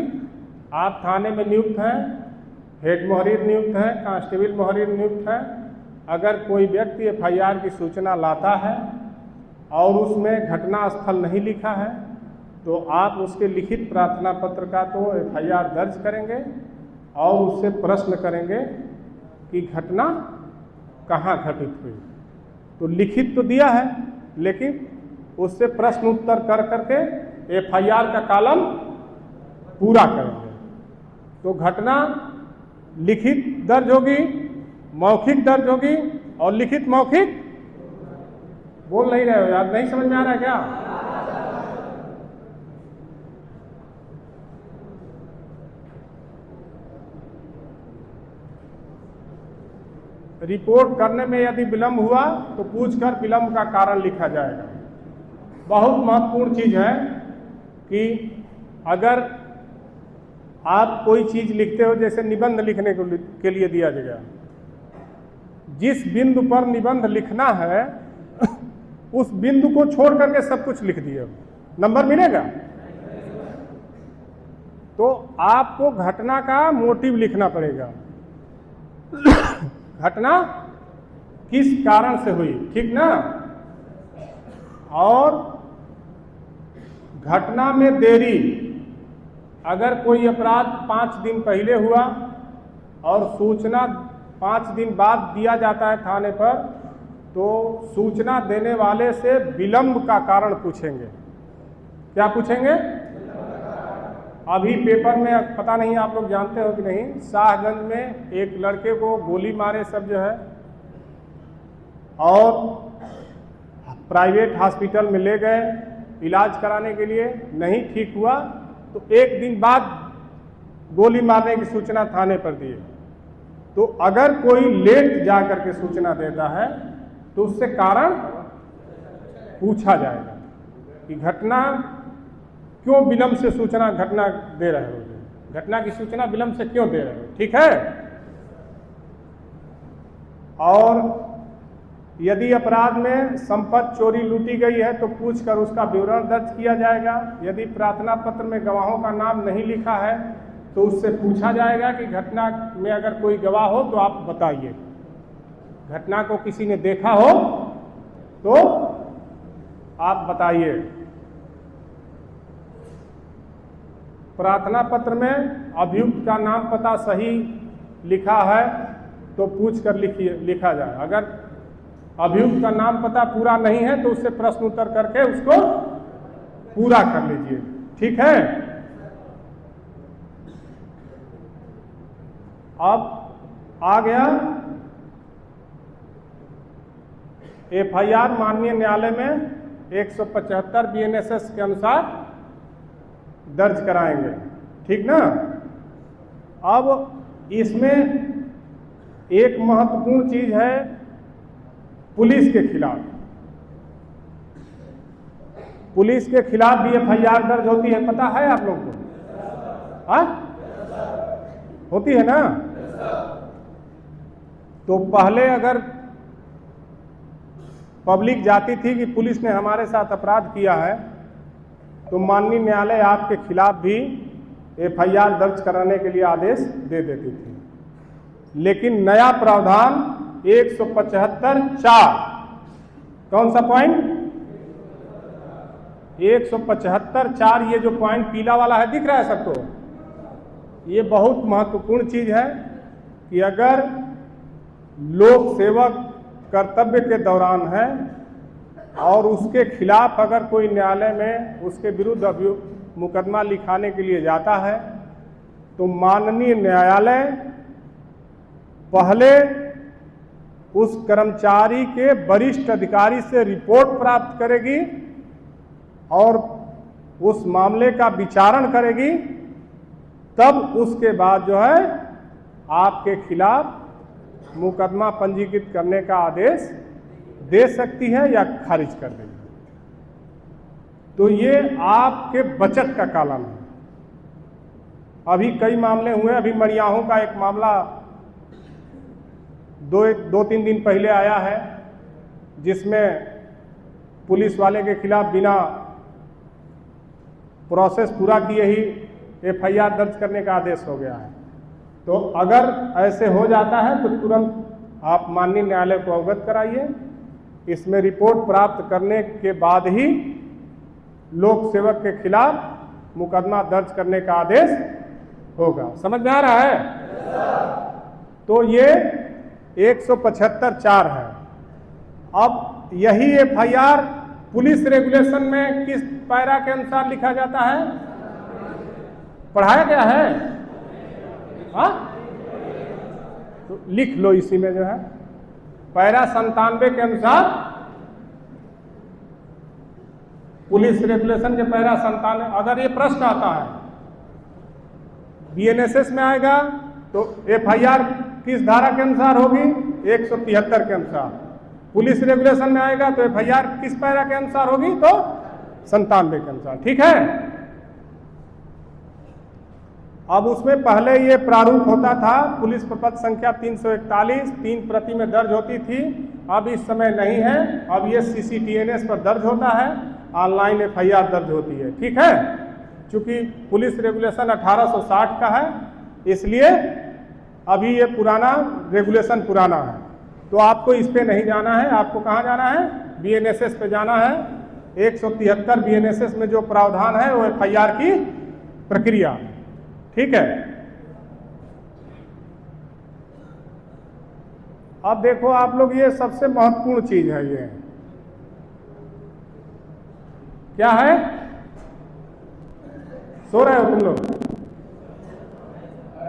आप थाने में नियुक्त हैं, हेड मुहर्रिर नियुक्त है, कांस्टेबल मुहर्रिर नियुक्त है, अगर कोई व्यक्ति एफआईआर की सूचना लाता है और उसमें घटना स्थल नहीं लिखा है, तो आप उसके लिखित प्रार्थना पत्र का तो एफआईआर दर्ज करेंगे और उससे प्रश्न करेंगे कि घटना कहाँ घटित हुई। तो लिखित तो दिया है, लेकिन उससे प्रश्न उत्तर कर करके एफआईआर का कॉलम पूरा करेंगे। तो घटना लिखित दर्ज होगी, मौखिक दर्ज होगी, और लिखित मौखिक बोल नहीं रहे हो यार, नहीं समझ में आ रहा है क्या? रिपोर्ट करने में यदि विलंब हुआ तो पूछकर विलंब का कारण लिखा जाएगा। बहुत महत्वपूर्ण चीज है कि अगर आप कोई चीज लिखते हो, जैसे निबंध लिखने के लिए दिया जाएगा, जिस बिंदु पर निबंध लिखना है उस बिंदु को छोड़ करके सब कुछ लिख दिए, नंबर मिलेगा? तो आपको घटना का मोटिव लिखना पड़ेगा, घटना किस कारण से हुई, ठीक ना? और घटना में देरी, अगर कोई अपराध 5 दिन पहले हुआ और सूचना 5 दिन बाद दिया जाता है थाने पर, तो सूचना देने वाले से विलंब का कारण पूछेंगे। क्या पूछेंगे? अभी पेपर में, पता नहीं आप लोग जानते हो कि नहीं, शाहगंज में एक लड़के को गोली मारे सब जो है, और प्राइवेट हॉस्पिटल में ले गए इलाज कराने के लिए, नहीं ठीक हुआ, तो 1 दिन बाद गोली मारने की सूचना थाने पर दिए। तो अगर कोई लेट जा करके सूचना देता है तो उससे कारण पूछा जाएगा कि घटना क्यों विलंब से सूचना घटना दे रहे हो, घटना की सूचना विलंब से क्यों दे रहे हो। ठीक है। और यदि अपराध में संपत्ति चोरी लूटी गई है तो पूछकर उसका विवरण दर्ज किया जाएगा। यदि प्रार्थना पत्र में गवाहों का नाम नहीं लिखा है तो उससे पूछा जाएगा कि घटना में अगर कोई गवाह हो तो आप बताइए, घटना को किसी ने देखा हो तो आप बताइए। प्रार्थना पत्र में अभियुक्त का नाम पता सही लिखा है तो पूछकर लिखा जाए। अगर अभियुक्त का नाम पता पूरा नहीं है तो उससे प्रश्न उत्तर करके उसको पूरा कर लीजिए। ठीक है। अब आ गया एफआईआर माननीय न्यायालय में 175 बीएनएसएस के अनुसार दर्ज कराएंगे। ठीक ना। अब इसमें एक महत्वपूर्ण चीज है पुलिस के खिलाफ। पुलिस के खिलाफ भी एफआईआर दर्ज होती है, पता है आप लोगों को? हाँ, होती है ना। तो पहले अगर पब्लिक जाती थी कि पुलिस ने हमारे साथ अपराध किया है तो माननीय न्यायालय आपके खिलाफ भी एफआईआर दर्ज कराने के लिए आदेश दे देती थी। लेकिन नया प्रावधान 175(4) कौन सा पॉइंट? 175(4) ये जो पॉइंट पीला वाला है दिख रहा है सबको, ये बहुत महत्वपूर्ण चीज है कि अगर लोक सेवक कर्तव्य के दौरान है और उसके खिलाफ अगर कोई न्यायालय में उसके विरुद्ध मुकदमा लिखाने के लिए जाता है तो माननीय न्यायालय पहले उस कर्मचारी के वरिष्ठ अधिकारी से रिपोर्ट प्राप्त करेगी और उस मामले का विचारण करेगी, तब उसके बाद जो है आपके खिलाफ मुकदमा पंजीकृत करने का आदेश दे सकती है या खारिज कर देगी। तो ये आपके बचत का कॉलम है। अभी कई मामले हुए, अभी मड़ियाहों का एक मामला दो तीन दिन पहले आया है, जिसमें पुलिस वाले के खिलाफ बिना प्रोसेस पूरा किए ही FIR दर्ज करने का आदेश हो गया है। तो अगर ऐसे हो जाता है तो तुरंत आप माननीय न्यायालय को अवगत कराइए। इसमें रिपोर्ट प्राप्त करने के बाद ही लोक सेवक के खिलाफ मुकदमा दर्ज करने का आदेश होगा। समझ में आ रहा है? तो ये 175(4) है। अब यही FIR पुलिस रेगुलेशन में किस पैरा के अनुसार लिखा जाता है? पढ़ाया गया है? हाँ, तो लिख लो इसी में जो है पैरा 97 के अनुसार, पुलिस रेगुलेशन के पैरा 97। अगर ये प्रश्न आता है BNSS में आएगा तो FIR किस धारा के अनुसार होगी? 173 के अनुसार। पुलिस रेगुलेशन में आएगा तो FIR किस पैरा के अनुसार होगी? तो 97 के अनुसार। ठीक है। अब उसमें पहले ये प्रारूप होता था, पुलिस प्रपत्र संख्या 341 3 प्रति में दर्ज होती थी। अब इस समय नहीं है, अब ये CCTNS पर दर्ज होता है, ऑनलाइन FIR दर्ज होती है। ठीक है। चूंकि पुलिस रेगुलेशन 1860 का है, इसलिए अभी ये पुराना रेगुलेशन पुराना है। तो आपको इस पे नहीं जाना है, आपको कहाँ जाना है? BNSS पे जाना है। 173 BNSS में जो प्रावधान है वो FIR की प्रक्रिया। ठीक है। अब देखो आप लोग, ये सबसे महत्वपूर्ण चीज है। ये क्या है? सो रहे हो तुम लोग?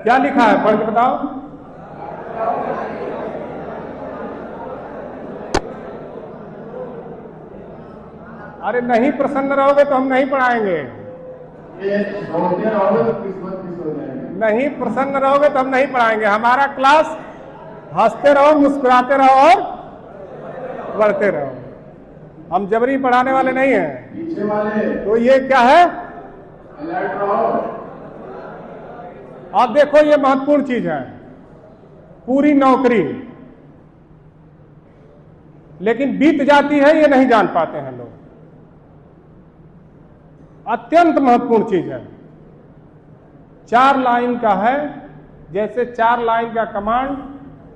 क्या लिखा है? पढ़ के बताओ। अरे नहीं प्रसन्न रहोगे तो हम नहीं पढ़ाएंगे। नहीं प्रसन्न रहोगे तो हम नहीं पढ़ाएंगे। हमारा क्लास हंसते रहो, मुस्कुराते रहो और बढ़ते रहो। हम जबरी पढ़ाने वाले नहीं हैं। तो ये क्या है? आप देखो, ये महत्वपूर्ण चीज है। पूरी नौकरी लेकिन बीत जाती है, ये नहीं जान पाते हैं लोग। अत्यंत महत्वपूर्ण चीज है। 4 लाइन का है। जैसे 4 लाइन का कमांड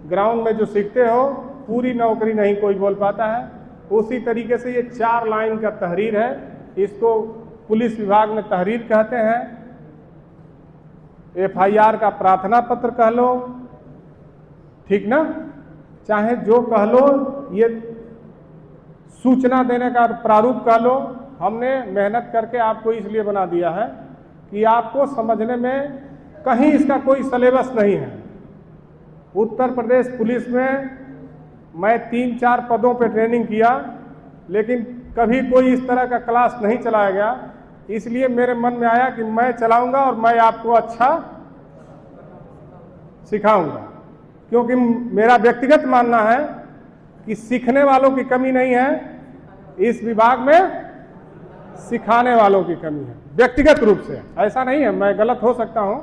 ग्राउंड में जो सीखते हो, पूरी नौकरी नहीं कोई बोल पाता है, उसी तरीके से ये 4 लाइन का तहरीर है। इसको पुलिस विभाग में तहरीर कहते हैं। FIR का प्रार्थना पत्र कह लो, ठीक ना, चाहे जो कह लो, ये सूचना देने का प्रारूप कह लो। हमने मेहनत करके आपको इसलिए बना दिया है कि आपको समझने में कहीं इसका कोई सिलेबस नहीं है। उत्तर प्रदेश पुलिस में मैं 3-4 पदों पे ट्रेनिंग किया, लेकिन कभी कोई इस तरह का क्लास नहीं चलाया गया। इसलिए मेरे मन में आया कि मैं चलाऊंगा और मैं आपको अच्छा सिखाऊंगा, क्योंकि मेरा व्यक्तिगत मानना है कि सीखने वालों की कमी नहीं है, इस विभाग में सिखाने वालों की कमी है। व्यक्तिगत रूप से ऐसा नहीं है, मैं गलत हो सकता हूं,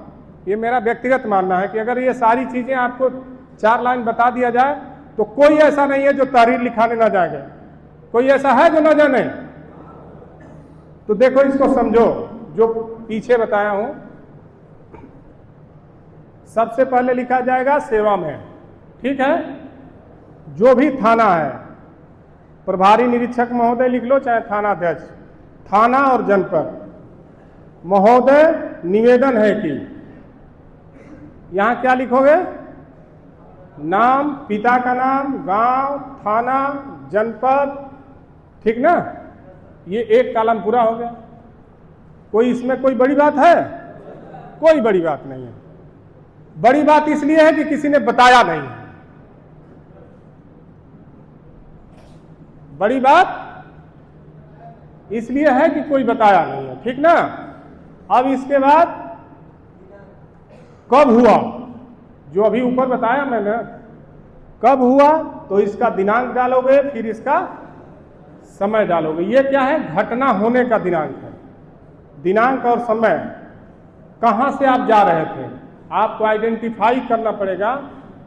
ये मेरा व्यक्तिगत मानना है कि अगर ये सारी चीजें आपको 4 लाइन बता दिया जाए तो कोई ऐसा नहीं है जो तहरीर लिखाने ना जाएगा। कोई ऐसा है जो ना जाने? तो देखो, इसको समझो जो पीछे बताया हूं। सबसे पहले लिखा जाएगा सेवा में। ठीक है। जो भी थाना है, प्रभारी निरीक्षक महोदय लिख लो, चाहे थानाध्यक्ष, थाना और जनपद। महोदय निवेदन है कि, यहां क्या लिखोगे? नाम, पिता का नाम, गांव, थाना, जनपद, ठीक ना? ये एक कॉलम पूरा हो गया। कोई इसमें कोई बड़ी बात है? कोई बड़ी बात नहीं है। बड़ी बात इसलिए है कि किसी ने बताया नहीं है। बड़ी बात इसलिए है कि कोई बताया नहीं है, ठीक ना? अब इसके बाद कब हुआ, जो अभी ऊपर बताया मैंने, कब हुआ, तो इसका दिनांक डालोगे, फिर इसका समय डालोगे। ये क्या है? घटना होने का दिनांक है। दिनांक और समय, कहां से आप जा रहे थे, आपको आइडेंटिफाई करना पड़ेगा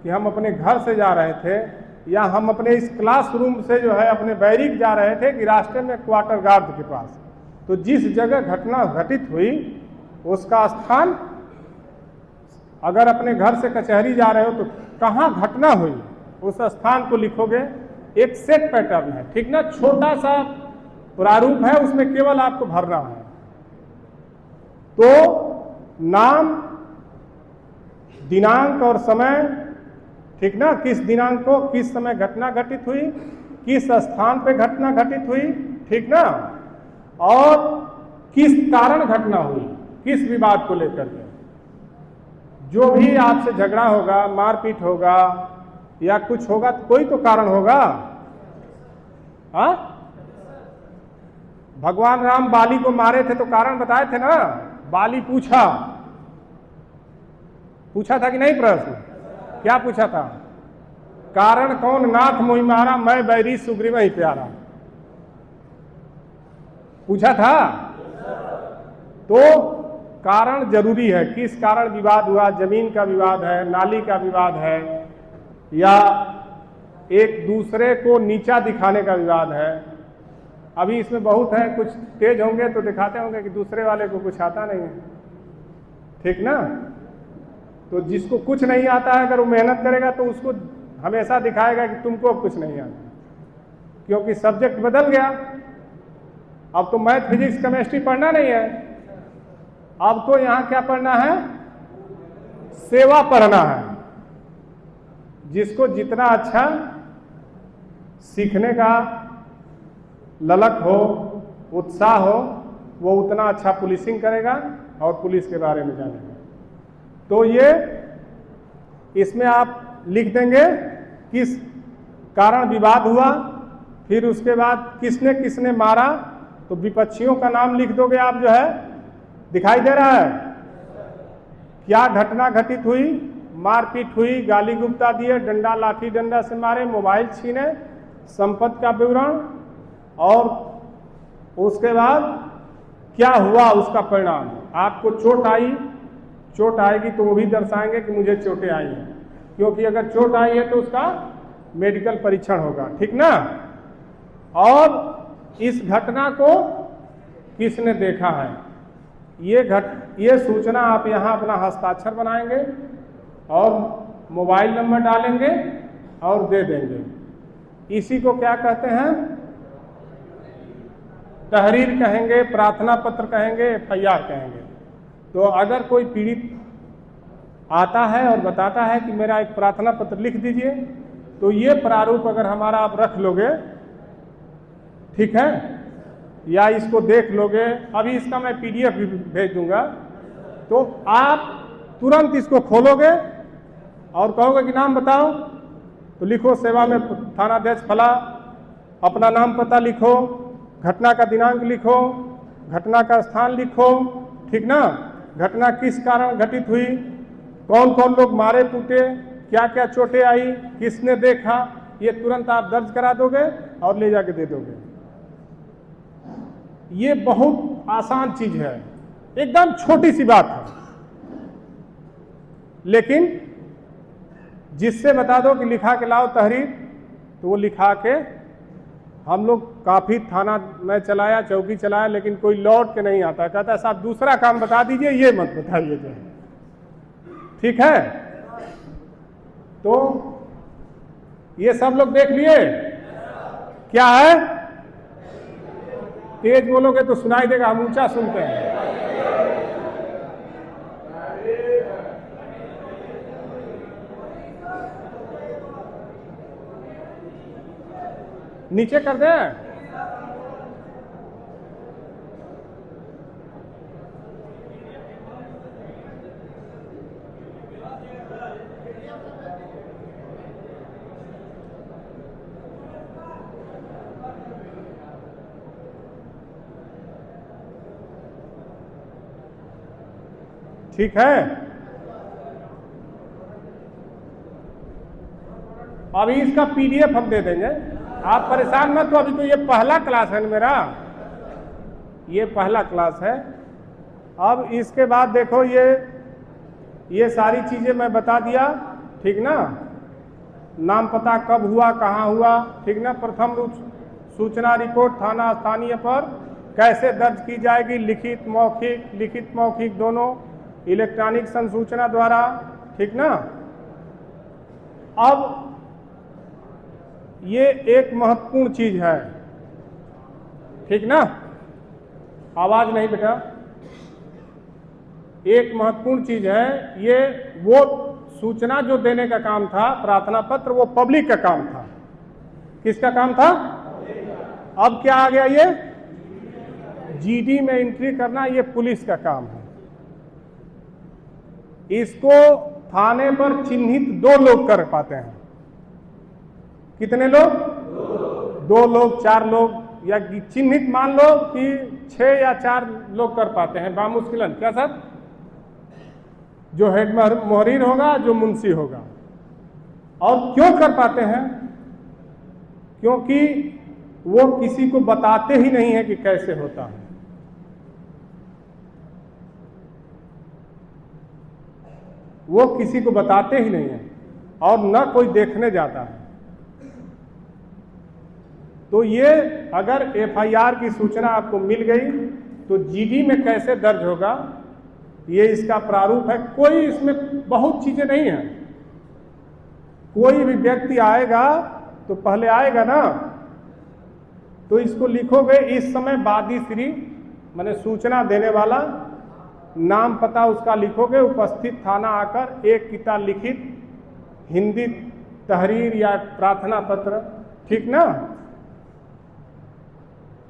कि हम अपने घर से जा रहे थे या हम अपने इस क्लासरूम से जो है अपने बैरिक जा रहे थे कि रास्ते में क्वार्टर गार्ड के पास। तो जिस जगह घटना घटित हुई उसका स्थान, अगर अपने घर से कचहरी जा रहे हो तो कहाँ घटना हुई उस स्थान को लिखोगे। एक सेट पैटर्न है, ठीक ना? छोटा सा प्रारूप है, उसमें केवल आपको भरना है। तो नाम, दिनांक और समय, ठीक ना? किस दिनांक को किस समय घटना घटित हुई, किस स्थान पे घटना घटित हुई, ठीक ना? और किस कारण घटना हुई, किस विवाद को लेकर के। जो भी आपसे झगड़ा होगा, मारपीट होगा या कुछ होगा तो कोई तो कारण होगा। हाँ, भगवान राम बाली को मारे थे तो कारण बताए थे ना? बाली पूछा था कि नहीं? प्रश्न क्या पूछा था? कारण कौन नाथ मोहि मारा, मैं बैरी सुग्रीव ही प्यारा, पूछा था। तो कारण जरूरी है, किस कारण विवाद हुआ, जमीन का विवाद है, नाली का विवाद है, या एक दूसरे को नीचा दिखाने का विवाद है। अभी इसमें बहुत है, कुछ तेज होंगे तो दिखाते होंगे कि दूसरे वाले को कुछ आता नहीं है, ठीक ना? तो जिसको कुछ नहीं आता है अगर वो मेहनत करेगा तो उसको हमेशा दिखाएगा कि तुमको कुछ नहीं आता, क्योंकि सब्जेक्ट बदल गया। अब तो मैथ, फिजिक्स, केमिस्ट्री पढ़ना नहीं है, अब तो यहां क्या पढ़ना है? सेवा पढ़ना है। जिसको जितना अच्छा सीखने का ललक हो, उत्साह हो, वो उतना अच्छा पुलिसिंग करेगा और पुलिस के बारे में जानेगा। तो ये इसमें आप लिख देंगे किस कारण विवाद हुआ, फिर उसके बाद किसने किसने मारा, तो विपक्षियों का नाम लिख दोगे आप, जो है दिखाई दे रहा है। क्या घटना घटित हुई, मारपीट हुई, गाली गुप्ता दिए, डंडा लाठी डंडा से मारे, मोबाइल छीने, संपत्ति का विवरण, और उसके बाद क्या हुआ उसका परिणाम। आपको चोट आएगी तो वो भी दर्शाएंगे कि मुझे चोटें आई हैं, क्योंकि अगर चोट आई है तो उसका मेडिकल परीक्षण होगा, ठीक ना? और इस घटना को किसने देखा है, ये सूचना आप यहाँ अपना हस्ताक्षर बनाएंगे और मोबाइल नंबर डालेंगे और दे देंगे। इसी को क्या कहते हैं? तहरीर कहेंगे, प्रार्थना पत्र कहेंगे, FIR कहेंगे। तो अगर कोई पीड़ित आता है और बताता है कि मेरा एक प्रार्थना पत्र लिख दीजिए, तो ये प्रारूप अगर हमारा आप रख लोगे, ठीक है, या इसको देख लोगे, अभी इसका मैं PDF भी भेज दूंगा, तो आप तुरंत इसको खोलोगे और कहोगे कि नाम बताओ, तो लिखो सेवा में थानाध्यक्ष फला, अपना नाम पता लिखो, घटना का दिनांक लिखो, घटना का स्थान लिखो, ठीक ना? घटना किस कारण घटित हुई, कौन कौन लोग मारे कूटे, क्या क्या चोटें आई, किसने देखा, ये तुरंत आप दर्ज करा दोगे और ले जाके दे दोगे। ये बहुत आसान चीज है, एकदम छोटी सी बात है, लेकिन जिससे बता दो कि लिखा के लाओ तहरीर, तो वो लिखा के, हम लोग काफी थाना में चलाया, चौकी चलाया, लेकिन कोई लौट के नहीं आता, कहता है साहब दूसरा काम बता दीजिए, ये मत बताइए जो, ठीक है? तो ये सब लोग देख लिए क्या है? तेज बोलोगे तो सुनाई देगा, हम ऊंचा सुनते हैं। नीचे कर दें। ठीक है, अभी इसका पीडीएफ हम दे देंगे, आप परेशान मत हो। अभी तो ये पहला क्लास है मेरा, ये पहला क्लास है। अब इसके बाद देखो ये सारी चीजें मैं बता दिया, ठीक ना। नाम पता कब हुआ, कहाँ हुआ, ठीक ना। प्रथम रूप सूचना रिपोर्ट थाना स्थानीय पर कैसे दर्ज की जाएगी, लिखित मौखिक दोनों, इलेक्ट्रॉनिक संसूचना द्वारा, ठीक ना। अब ये एक महत्वपूर्ण चीज है, ठीक ना। आवाज नहीं बेटा, एक महत्वपूर्ण चीज है। ये वो सूचना जो देने का काम था, प्रार्थना पत्र, वो पब्लिक का काम था। किसका काम था? अब क्या आ गया, ये जीडी में एंट्री करना, ये पुलिस का काम है। इसको थाने पर चिन्हित 2 लोग कर पाते हैं। कितने लोग? 2 लोग, 4 लोग, या चिन्हित मान लो कि 6 या 4 लोग कर पाते हैं बामुश्किलन। क्या सर? जो हेड मोहरीर होगा, जो मुंशी होगा। और क्यों कर पाते हैं? क्योंकि वो किसी को बताते ही नहीं है कि कैसे होता है। वो किसी को बताते ही नहीं है और न कोई देखने जाता है। तो ये अगर एफआईआर की सूचना आपको मिल गई तो जीडी में कैसे दर्ज होगा, ये इसका प्रारूप है। कोई इसमें बहुत चीजें नहीं है। कोई भी व्यक्ति आएगा तो पहले आएगा ना, तो इसको लिखोगे इस समय वादी श्री, माने सूचना देने वाला, नाम पता उसका लिखोगे, उपस्थित थाना आकर एक किता लिखित हिंदी तहरीर या प्रार्थना पत्र, ठीक ना,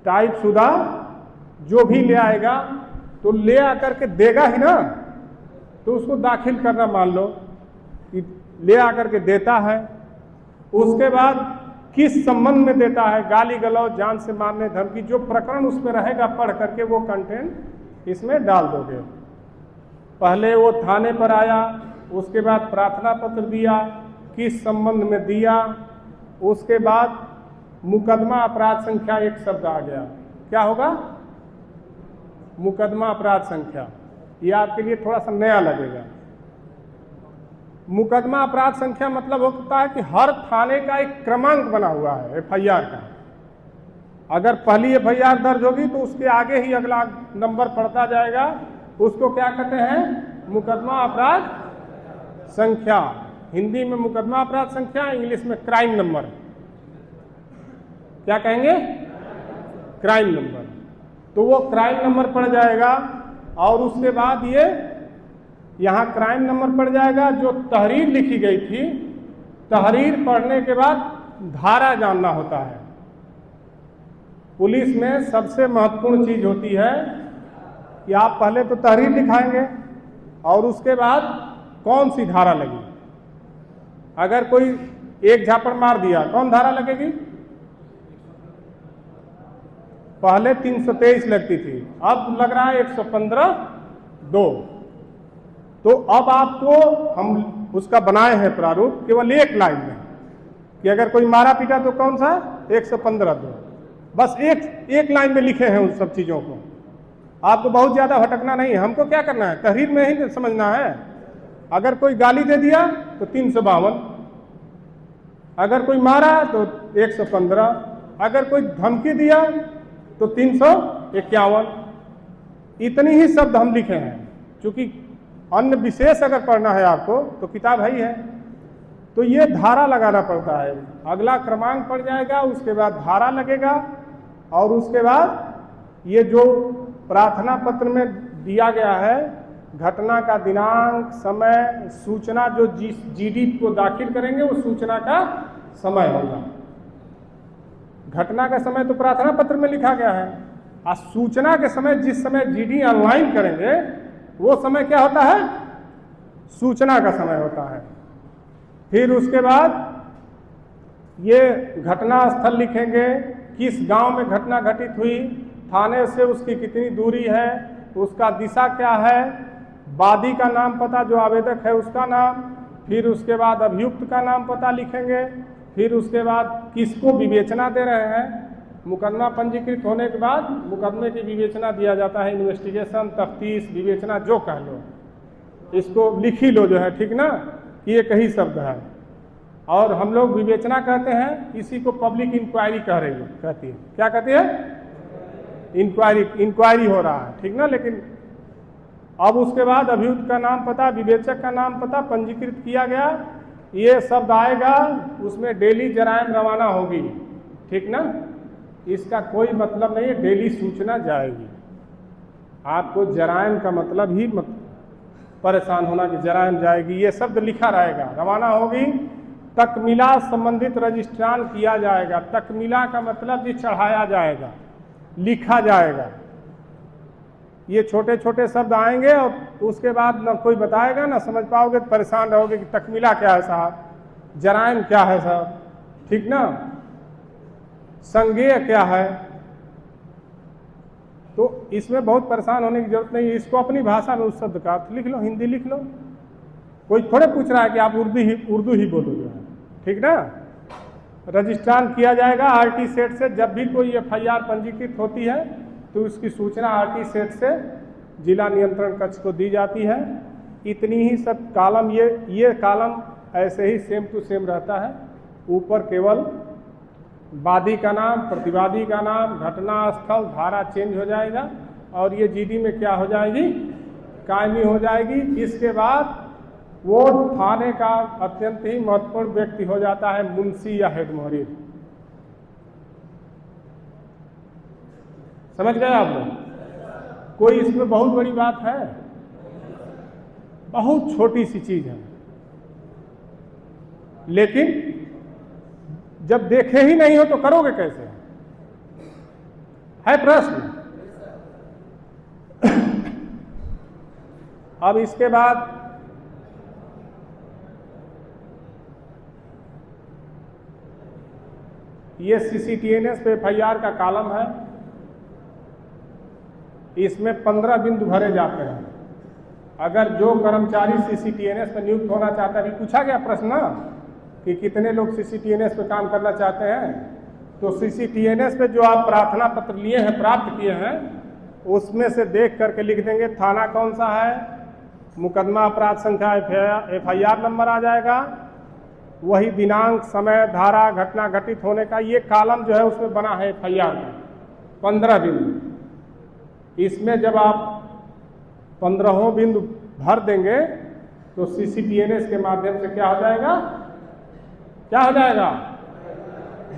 टाइप शुदा जो भी ले आएगा, तो ले आकर के देगा ही ना, तो उसको दाखिल करना, मान लो कि ले आकर के देता है। उसके बाद किस संबंध में देता है, गाली गलौज, जान से मारने, धमकी, जो प्रकरण उसमें रहेगा पढ़ करके वो कंटेंट इसमें डाल दोगे। पहले वो थाने पर आया, उसके बाद प्रार्थना पत्र दिया, किस संबंध में दिया, उसके बाद मुकदमा अपराध संख्या एक शब्द आ गया। क्या होगा? मुकदमा अपराध संख्या। ये आपके लिए थोड़ा सा नया लगेगा। मुकदमा अपराध संख्या मतलब होता है कि हर थाने का एक क्रमांक बना हुआ है एफआईआर का। अगर पहली एफआईआर दर्ज होगी तो उसके आगे ही अगला नंबर पड़ता जाएगा। उसको क्या कहते हैं? मुकदमा अपराध संख्या। हिंदी में मुकदमा अपराध संख्या, इंग्लिश में क्राइम नंबर। क्या कहेंगे? Crime number. तो वो क्राइम नंबर पड़ जाएगा और उसके बाद ये यहाँ क्राइम नंबर पड़ जाएगा। जो तहरीर लिखी गई थी, तहरीर पढ़ने के बाद धारा जानना होता है। पुलिस में सबसे महत्वपूर्ण चीज होती है कि आप पहले तो तहरीर लिखाएंगे और उसके बाद कौन सी धारा लगी। अगर कोई एक झापड़ मार दिया, कौन धारा लगेगी? पहले 323 लगती थी, अब लग रहा है 115(2). तो अब आपको हम उसका बनाए हैं प्रारूप केवल एक लाइन में कि अगर कोई मारा पीटा तो कौन सा? 115(2). बस एक लाइन में लिखे हैं उन सब चीजों को। आपको बहुत ज्यादा भटकना नहीं है। हमको क्या करना है? तहरीर में ही समझना है। अगर कोई गाली दे दिया तो 352, अगर कोई मारा तो 115, अगर कोई धमकी दिया तो 351। इतनी ही शब्द हम लिखे हैं। चूंकि अन्य विशेष अगर पढ़ना है आपको तो किताब है ही है। तो ये धारा लगाना पड़ता है। अगला क्रमांक पड़ जाएगा, उसके बाद धारा लगेगा और उसके बाद ये जो प्रार्थना पत्र में दिया गया है, घटना का दिनांक, समय, सूचना जो जीडी को दाखिल करेंगे वो सूचना का समय होगा। घटना का समय तो प्रार्थना पत्र में लिखा गया है, और सूचना के समय जिस समय जीडी ऑनलाइन करेंगे वो समय क्या होता है? सूचना का समय होता है। फिर उसके बाद ये घटना स्थल लिखेंगे, किस गांव में घटना घटित हुई, थाने से उसकी कितनी दूरी है, उसका दिशा क्या है, वादी का नाम पता जो आवेदक है उसका नाम, फिर उसके बाद अभियुक्त का नाम पता लिखेंगे, फिर उसके बाद किसको विवेचना दे रहे हैं। मुकदमा पंजीकृत होने के बाद मुकदमे की विवेचना दिया जाता है, इन्वेस्टिगेशन, तफ्तीश, विवेचना जो कह लो, इसको लिख ही लो जो है, ठीक ना, कि ये कई शब्द है। और हम लोग विवेचना कहते हैं, इसी को पब्लिक इंक्वायरी कहती है। क्या कहती है? इंक्वायरी हो रहा है, ठीक ना। लेकिन अब उसके बाद अभियुक्त का नाम पता, विवेचक का नाम पता पंजीकृत किया गया, ये शब्द आएगा, उसमें डेली जराइम रवाना होगी, ठीक ना। इसका कोई मतलब नहीं है डेली सूचना जाएगी। आपको जराइम का मतलब ही परेशान होना कि जराइम जाएगी, ये शब्द लिखा रहेगा, रवाना होगी। तकमीला संबंधित रजिस्ट्रान किया जाएगा। तकमीला का मतलब जी चढ़ाया जाएगा, लिखा जाएगा। ये छोटे छोटे शब्द आएंगे और उसके बाद न कोई बताएगा ना समझ पाओगे, तो परेशान रहोगे कि तकमीला क्या है साहब, जराइम क्या है साहब, ठीक ना, संज्ञेय क्या है। तो इसमें बहुत परेशान होने की जरूरत नहीं है। इसको अपनी भाषा में उस शब्द का अर्थ लिख लो, हिंदी लिख लो। कोई थोड़े पूछ रहा है कि आप उर्दू ही बोलो जो है, ठीक ना। रजिस्ट्रान किया जाएगा आरटी सेट से। जब भी कोई एफआईआर पंजीकृत होती है तो उसकी सूचना आरटी सेट से जिला नियंत्रण कक्ष को दी जाती है। इतनी ही सब कॉलम, ये कॉलम ऐसे ही सेम टू सेम रहता है। ऊपर केवल वादी का नाम, प्रतिवादी का नाम, घटना स्थल, धारा चेंज हो जाएगा और ये जीडी में क्या हो जाएगी, कायमी हो जाएगी। इसके बाद वो थाने का अत्यंत ही महत्वपूर्ण व्यक्ति हो जाता है, मुंशी या हेड मुहर्रिर। समझ गए आप लोग? कोई इसमें बहुत बड़ी बात है? बहुत छोटी सी चीज है, लेकिन जब देखे ही नहीं हो तो करोगे कैसे, है प्रश्न। अब इसके बाद ये सीसीटीएनएस पे एफआईआर का कॉलम है। इसमें 15 बिंदु भरे जाते हैं। अगर जो कर्मचारी सीसीटीएनएस पे नियुक्त होना चाहता है, अभी पूछा गया प्रश्न ना कि कितने लोग सीसीटीएनएस पे काम करना चाहते हैं, तो सीसीटीएनएस पे जो आप प्रार्थना पत्र लिए हैं, प्राप्त किए हैं, उसमें से देख करके लिख देंगे थाना कौन सा है, मुकदमा अपराध संख्या एफआईआर नंबर आ जाएगा, वही दिनांक, समय, धारा, घटना घटित होने का ये कॉलम जो है उसमें बना है एफआईआर का 15 बिंदु। इसमें जब आप 15 बिंदु भर देंगे तो सीसीटीएनएस के माध्यम से क्या हो जाएगा, क्या हो जाएगा,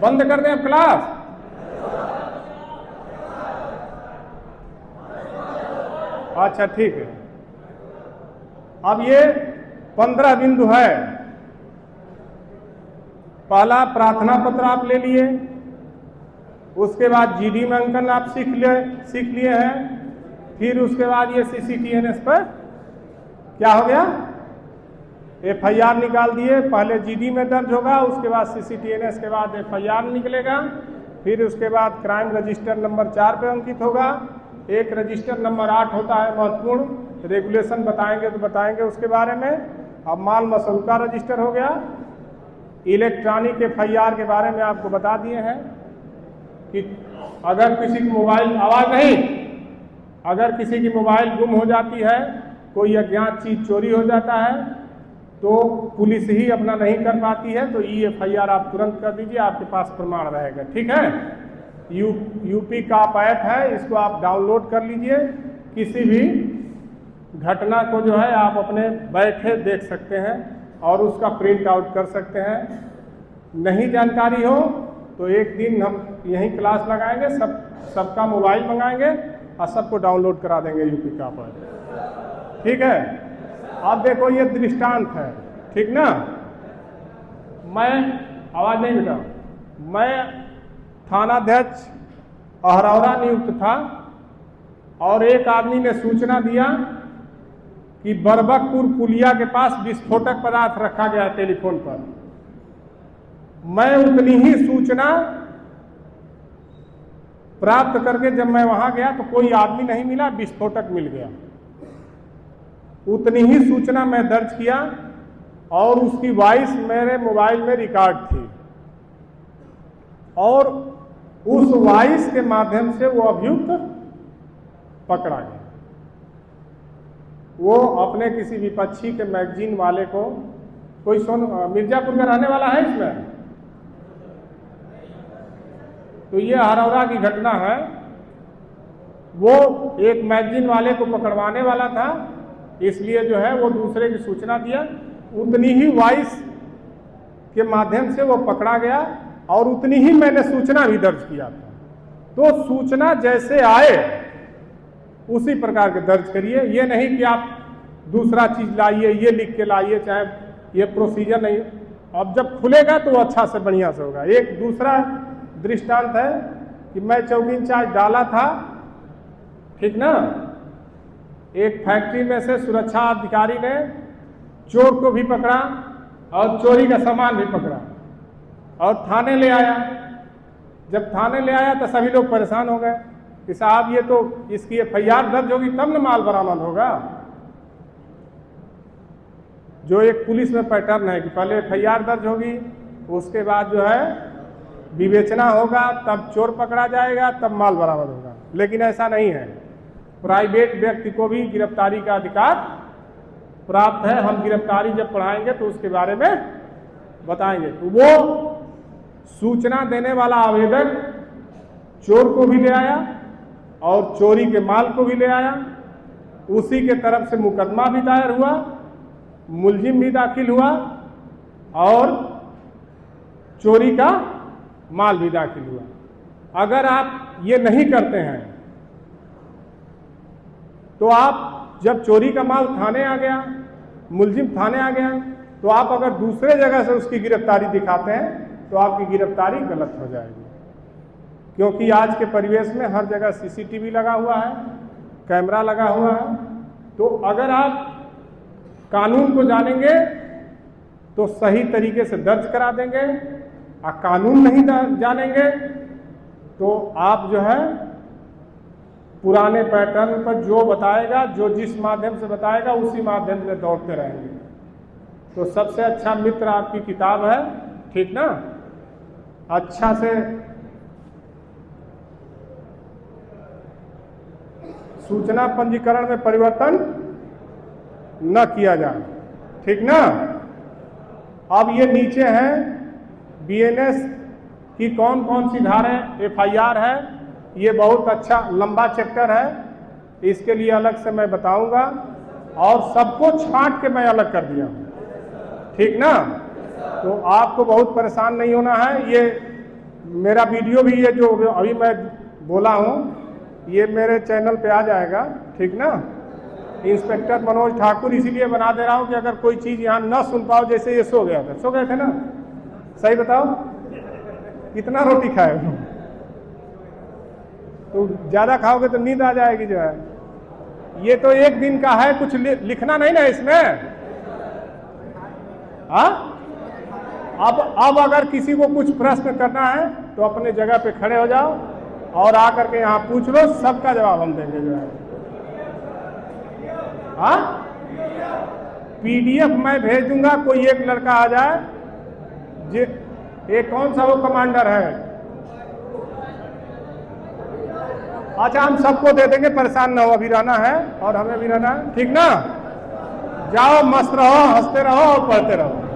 बंद कर दें अब क्लास। अच्छा ठीक है। अब ये 15 बिंदु है। पहला प्रार्थना पत्र आप ले लिए, उसके बाद जीडी में अंकन आप सीख लिए हैं, फिर उसके बाद ये सीसीटीएनएस पर क्या हो गया, एफआईआर निकाल दिए। पहले जीडी में दर्ज होगा, उसके बाद सीसीटीएनएस के बाद एफआईआर निकलेगा, फिर उसके बाद क्राइम रजिस्टर नंबर 4 पे अंकित होगा। एक रजिस्टर नंबर 8 होता है महत्वपूर्ण, रेगुलेशन बताएंगे तो बताएंगे उसके बारे में। अब माल मसरूका रजिस्टर हो गया। इलेक्ट्रॉनिक एफआईआर के बारे में आपको बता दिए हैं कि अगर किसी की मोबाइल, आवाज़ नहीं, अगर किसी की मोबाइल गुम हो जाती है, कोई अज्ञात चीज़ चोरी हो जाता है, तो पुलिस ही अपना नहीं कर पाती है, तो एफआईआर आप तुरंत कर दीजिए, आपके पास प्रमाण रहेगा। ठीक है। यूपी का ऐप है, इसको आप डाउनलोड कर लीजिए। किसी भी घटना को जो है आप अपने बैठे देख सकते हैं और उसका प्रिंट आउट कर सकते हैं। नहीं जानकारी हो तो एक दिन हम यहीं क्लास लगाएंगे, सब सबका मोबाइल मंगाएंगे और सबको डाउनलोड करा देंगे यूपी का पर। ठीक है, अब देखो ये दृष्टांत है, ठीक ना। मैं आवाज नहीं बेटा, मैं थानाध्यक्ष अहरौरा नियुक्त था और एक आदमी ने सूचना दिया कि बरबकपुर पुलिया के पास विस्फोटक पदार्थ रखा गया है टेलीफोन पर। मैं उतनी ही सूचना प्राप्त करके जब मैं वहां गया तो कोई आदमी नहीं मिला, विस्फोटक मिल गया। उतनी ही सूचना मैं दर्ज किया और उसकी वॉइस मेरे मोबाइल में रिकॉर्ड थी और उस वॉइस के माध्यम से वो अभियुक्त पकड़ा गया। वो अपने किसी विपक्षी के मैगजीन वाले को, कोई मिर्जापुर का रहने वाला है इसमें, तो ये हरौरा की घटना है। वो एक मैगजीन वाले को पकड़वाने वाला था, इसलिए जो है वो दूसरे की सूचना दिया। उतनी ही वॉइस के माध्यम से वो पकड़ा गया और उतनी ही मैंने सूचना भी दर्ज किया था। तो सूचना जैसे आए उसी प्रकार के दर्ज करिए, ये नहीं कि आप दूसरा चीज लाइए, ये लिख के लाइए, चाहे ये प्रोसीजर नहीं। अब जब खुलेगा तो अच्छा से बढ़िया से होगा। एक दूसरा दृष्टांत है कि मैं चौकी इंचार्ज डाला था, ठीक ना। एक फैक्ट्री में से सुरक्षा अधिकारी ने चोर को भी पकड़ा और चोरी का सामान भी पकड़ा और थाने ले आया। जब थाने ले आया तो सभी लोग परेशान हो गए कि साहब ये तो इसकी एफआईआर दर्ज होगी तब न माल बरामद होगा। जो एक पुलिस में पैटर्न है कि पहले एफआईआर दर्ज होगी, उसके बाद जो है विवेचना होगा, तब चोर पकड़ा जाएगा, तब माल बरामद होगा। लेकिन ऐसा नहीं है, प्राइवेट व्यक्ति को भी गिरफ्तारी का अधिकार प्राप्त है। हम गिरफ्तारी जब पढ़ाएंगे तो उसके बारे में बताएंगे। तो वो सूचना देने वाला आवेदक चोर को भी ले आया और चोरी के माल को भी ले आया। उसी के तरफ से मुकदमा भी दायर हुआ, मुलजिम भी दाखिल हुआ और चोरी का माल भी दाखिल हुआ। अगर आप ये नहीं करते हैं तो आप जब चोरी का माल थाने आ गया, मुलजिम थाने आ गया, तो आप अगर दूसरे जगह से उसकी गिरफ्तारी दिखाते हैं तो आपकी गिरफ्तारी गलत हो जाएगी। क्योंकि आज के परिवेश में हर जगह सीसीटीवी लगा हुआ है, कैमरा लगा हुआ है। तो अगर आप कानून को जानेंगे तो सही तरीके से दर्ज करा देंगे, और कानून नहीं जानेंगे तो आप जो है पुराने पैटर्न पर जो बताएगा, जो जिस माध्यम से बताएगा उसी माध्यम से दौड़ते रहेंगे। तो सबसे अच्छा मित्र आपकी किताब है, ठीक ना। अच्छा से सूचना पंजीकरण में परिवर्तन न किया जाए, ठीक ना। अब ये नीचे है बीएनएस की कौन कौन सी धाराएं एफआईआर है। ये बहुत अच्छा लंबा चैप्टर है, इसके लिए अलग से मैं बताऊंगा और सबको छांट के मैं अलग कर दिया हूं, ठीक ना। तो आपको बहुत परेशान नहीं होना है। ये मेरा वीडियो भी, ये जो अभी मैं बोला हूं, ये मेरे चैनल पे आ जाएगा, ठीक ना। इंस्पेक्टर मनोज ठाकुर इसीलिए बना दे रहा हूं कि अगर कोई चीज़ यहाँ न सुन पाओ, जैसे ये सो गया था, सो गए थे ना, सही बताओ कितना रोटी खाए हो? तो ज़्यादा खाओगे तो नींद आ जाएगी जो है। ये तो एक दिन का है, कुछ लिखना नहीं ना इसमें। हाँ, अब अगर किसी को कुछ प्रश्न करना है तो अपने जगह पे खड़े हो जाओ और आकर के यहाँ पूछ लो, सबका जवाब हम देंगे जो है। हाँ, पीडीएफ मैं भेज दूंगा, कोई एक लड़का आ जाए। ये कौन सा वो कमांडर है? अच्छा, हम सबको दे देंगे, परेशान ना हो, अभी रहना है और हमें भी रहना है, ठीक ना। जाओ, मस्त रहो, हंसते रहो और पढ़ते रहो।